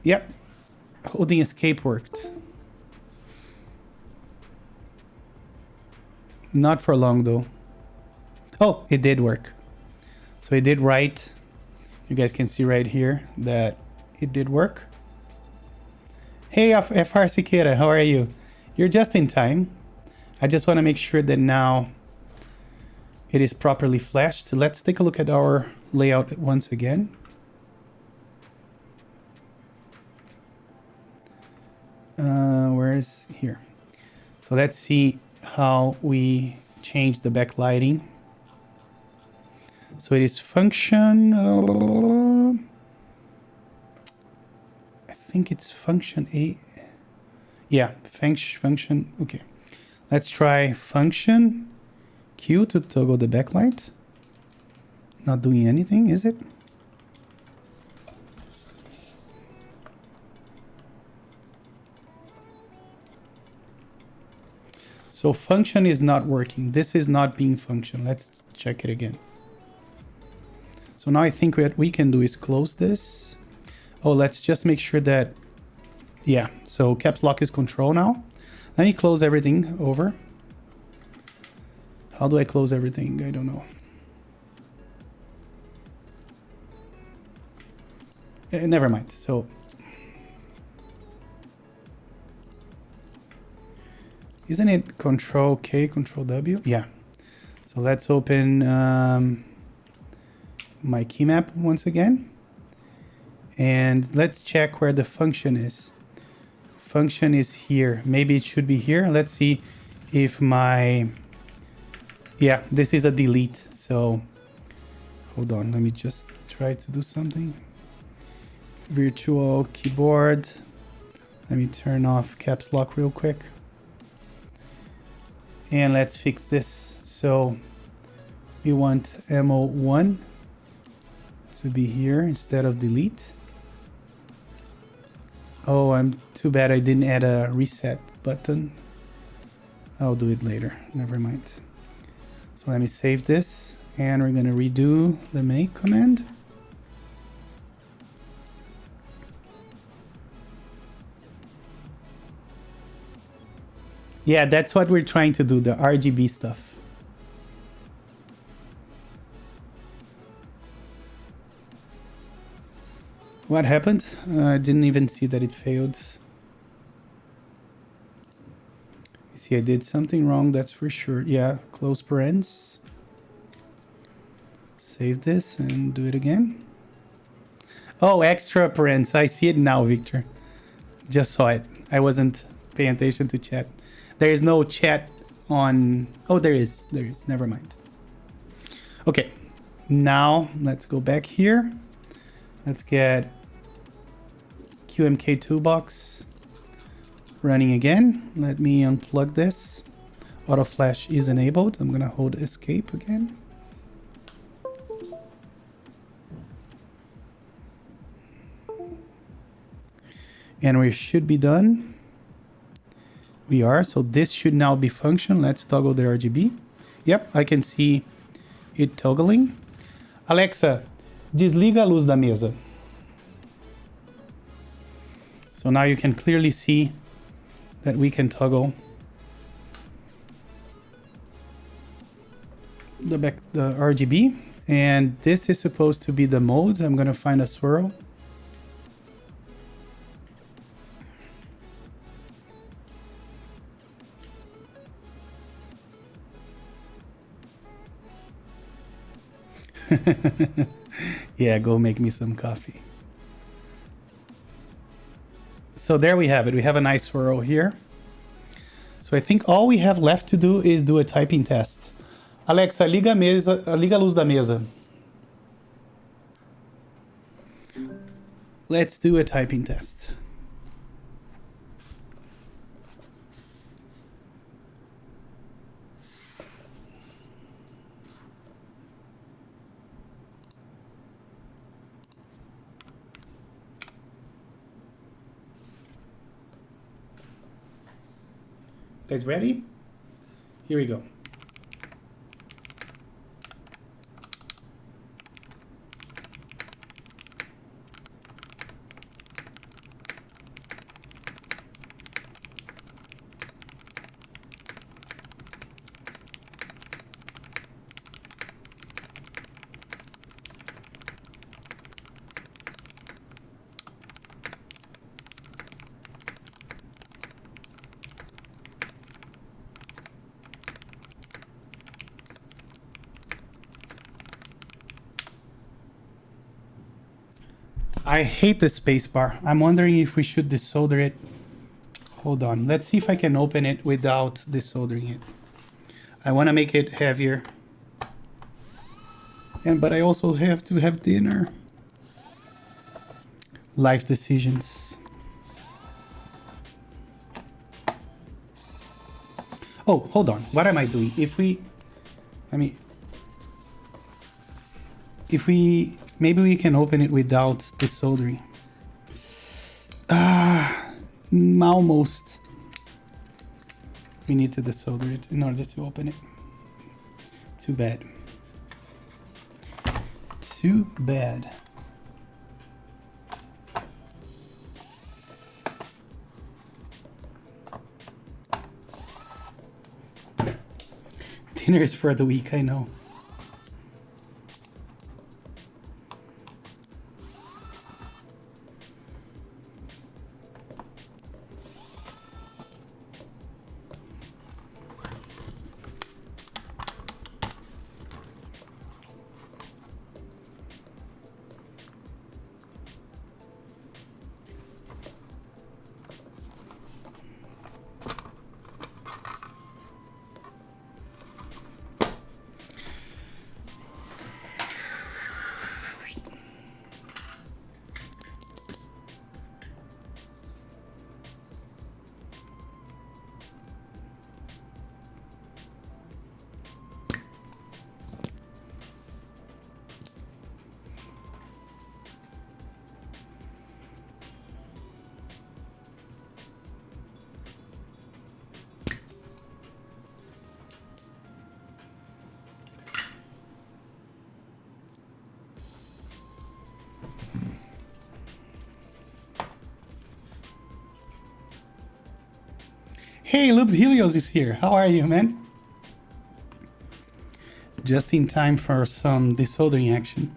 Yep, holding escape worked. Not for long though. Oh, it did work. So it did write. You guys can see right here that it did work. Hey, FR Siqueira, how are you? You're just in time. I just want to make sure that now it is properly flashed. Let's take a look at our layout once again. Where is here? So let's see how we change the backlighting. So it is function. I think it's function A. Yeah, function. Okay. Let's try function Q to toggle the backlight. Not doing anything, is it? So function is not working. This is not being function. Let's check it again. So now I think what we can do is close this. Oh, let's just make sure that, yeah, so caps lock is control now. Let me close everything over. How do I close everything? I don't know. Never mind. So isn't it control K, control W? Yeah. So let's open my key map once again. And let's check where the function is. Function is here. Maybe it should be here. Let's see if my... Yeah, this is a delete. So hold on. Let me just try to do something. Virtual keyboard. Let me turn off caps lock real quick. And let's fix this. So we want MO1 to be here instead of delete. Oh, I'm too bad I didn't add a reset button. I'll do it later. Never mind. So let me save this and we're going to redo the make command. Yeah, that's what we're trying to do, the RGB stuff. What happened? I didn't even see that it failed. You see, I did something wrong, that's for sure. Yeah, close parens. Save this and do it again. Oh, extra parens. I see it now, Victor. Just saw it. I wasn't paying attention to chat. There is no chat on... Oh, there is. There is. Never mind. Okay. Now, let's go back here. Let's get QMK toolbox running again. Let me unplug this. Auto flash is enabled. I'm going to hold escape again. And we should be done. We are. So this should now be function. Let's toggle the RGB. Yep, I can see it toggling. Alexa, desliga a luz da mesa. So now you can clearly see that we can toggle the RGB. And this is supposed to be the mold. I'm gonna find a swirl. Yeah, go make me some coffee. So there we have it. We have a nice swirl here. So I think all we have left to do is do a typing test. Alexa, liga a mesa, liga a luz da mesa. Let's do a typing test. Guys ready? Here we go. I hate the spacebar. I'm wondering if we should desolder it. Hold on. Let's see if I can open it without desoldering it. I want to make it heavier. But I also have to have dinner. Life decisions. Oh, hold on. What am I doing? Maybe we can open it without desoldering. Almost. We need to desolder it in order to open it. Too bad. Too bad. Dinner is for the week, I know. Hey, Lube Helios is here. How are you, man? Just in time for some desoldering action.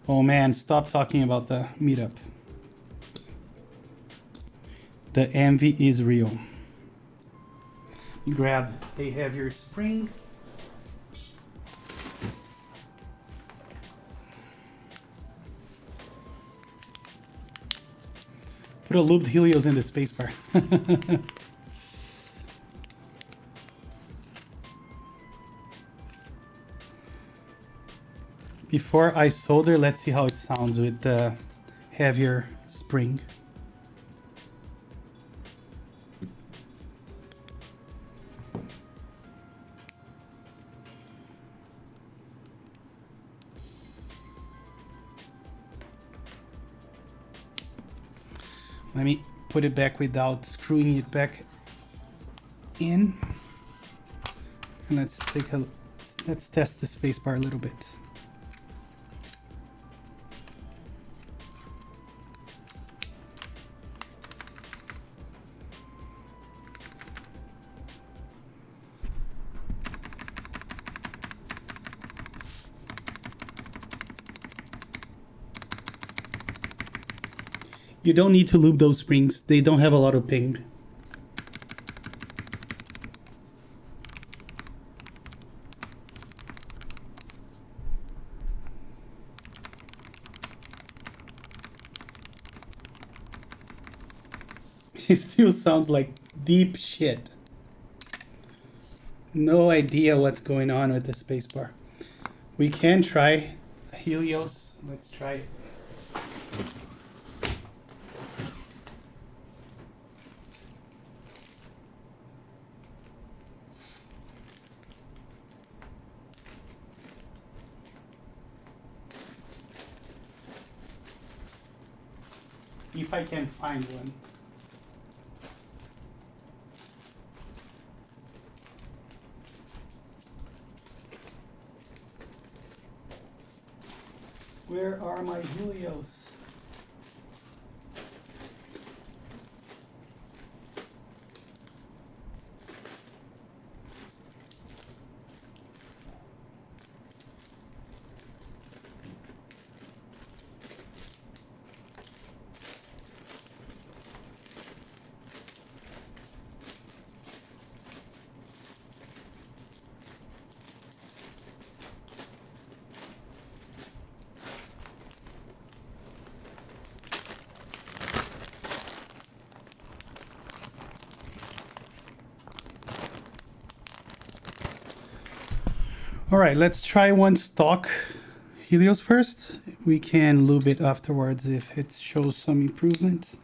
Oh man, stop talking about the meetup. The envy is real. Grab a heavier spring. Put a lubed Helios in the spacebar. Before I solder, let's see how it sounds with the heavier spring. Let me put it back without screwing it back in. And let's test the spacebar a little bit. You don't need to lube those springs. They don't have a lot of ping. It still sounds like deep shit. No idea what's going on with the spacebar. We can try Helios. Let's try it. If I can find one. Where are my Helios? All right, let's try one stock Helios first. We can lube it afterwards if it shows some improvement.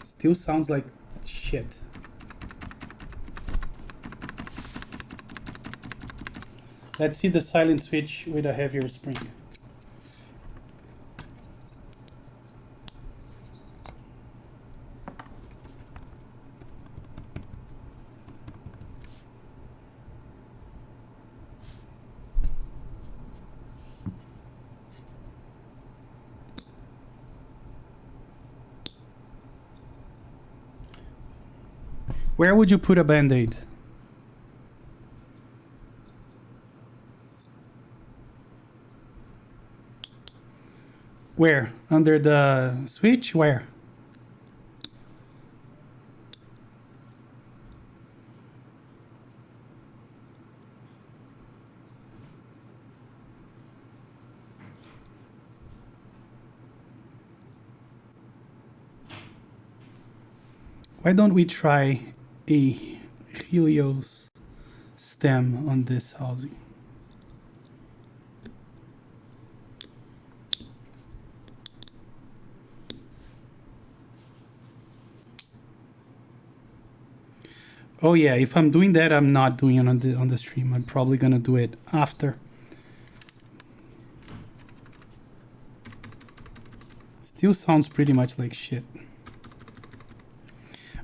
Still sounds like shit. Let's see the silent switch with a heavier spring. Where would you put a Band-Aid? Where? Under the switch? Where? Why don't we try a Helios stem on this housing? Oh yeah, if I'm doing that, I'm not doing it on the stream. I'm probably gonna do it after. Still sounds pretty much like shit.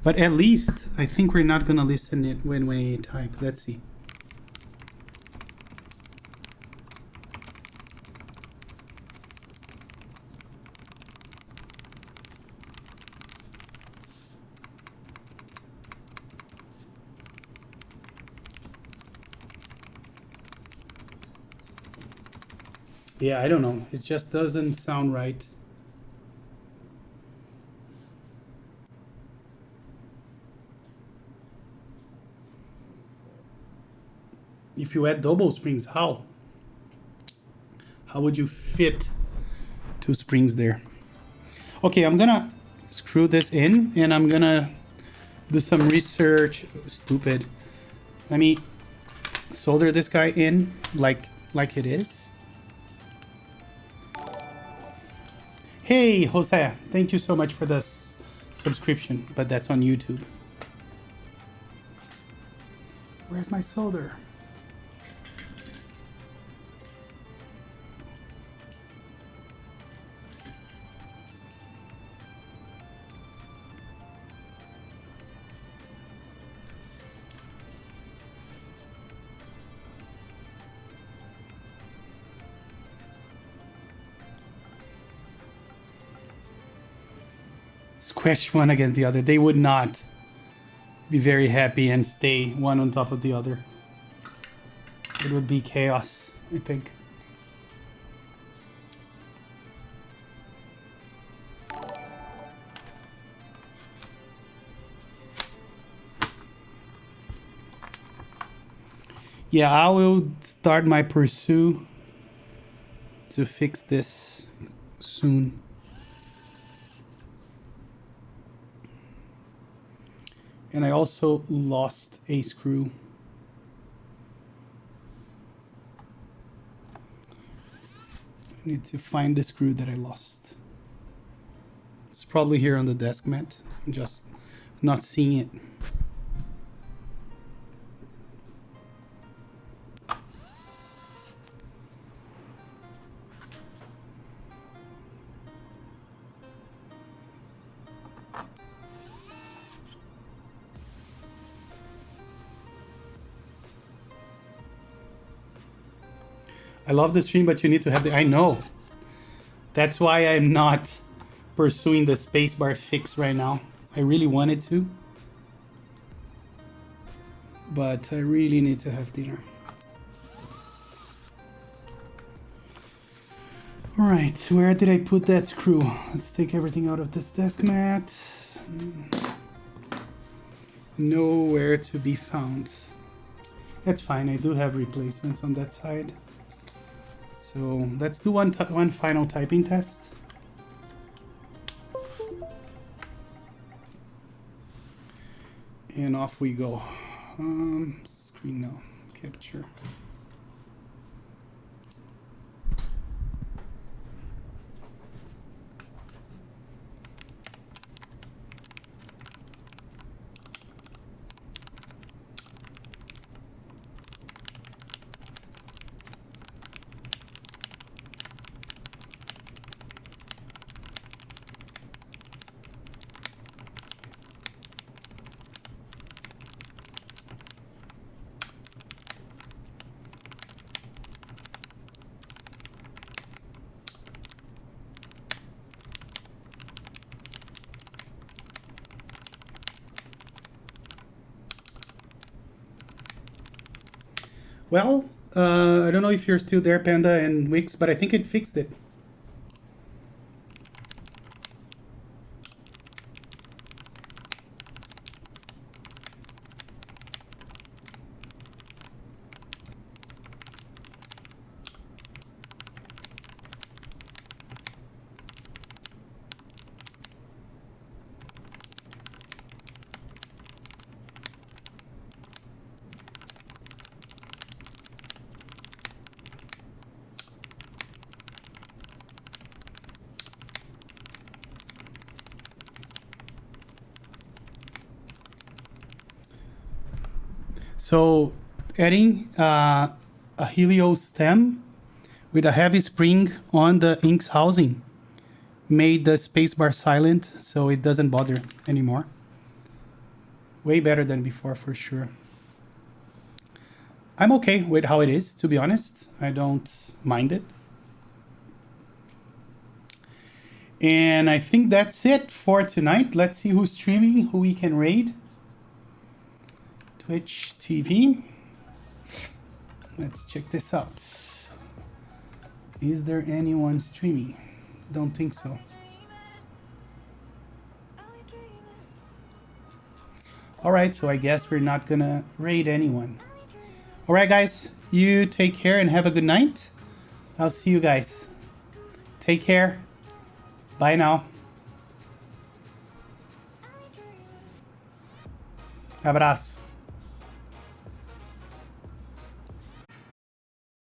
But at least I think we're not gonna listen it when we type. Let's see. Yeah, I don't know. It just doesn't sound right. If you add double springs, how? How would you fit two springs there? Okay, I'm gonna screw this in and I'm gonna do some research. Stupid. Let me solder this guy in like it is. Hey, Jose, thank you so much for the subscription, but that's on YouTube. Where's my solder? Squash one against the other. They would not be very happy and stay one on top of the other. It would be chaos, I think. Yeah, I will start my pursuit to fix this soon. And I also lost a screw. I need to find the screw that I lost. It's probably here on the desk mat. I'm just not seeing it. I love the stream, but you need to have the... I know. That's why I'm not pursuing the spacebar fix right now. I really wanted to. But I really need to have dinner. Alright, where did I put that screw? Let's take everything out of this desk mat. Nowhere to be found. That's fine, I do have replacements on that side. So let's do one final typing test. And off we go. Screen now, capture. Well, I don't know if you're still there, Panda and Wix, but I think it fixed it. So adding a helio stem with a heavy spring on the inks housing made the spacebar silent, so it doesn't bother anymore. Way better than before for sure. I'm okay with how it is, to be honest. I don't mind it. And I think that's it for tonight. Let's see who's streaming, who we can raid. Twitch TV. Let's check this out. Is there anyone streaming? Don't think so. Alright, so I guess we're not gonna raid anyone. Alright guys, you take care and have a good night. I'll see you guys. Take care. Bye now. Abraço.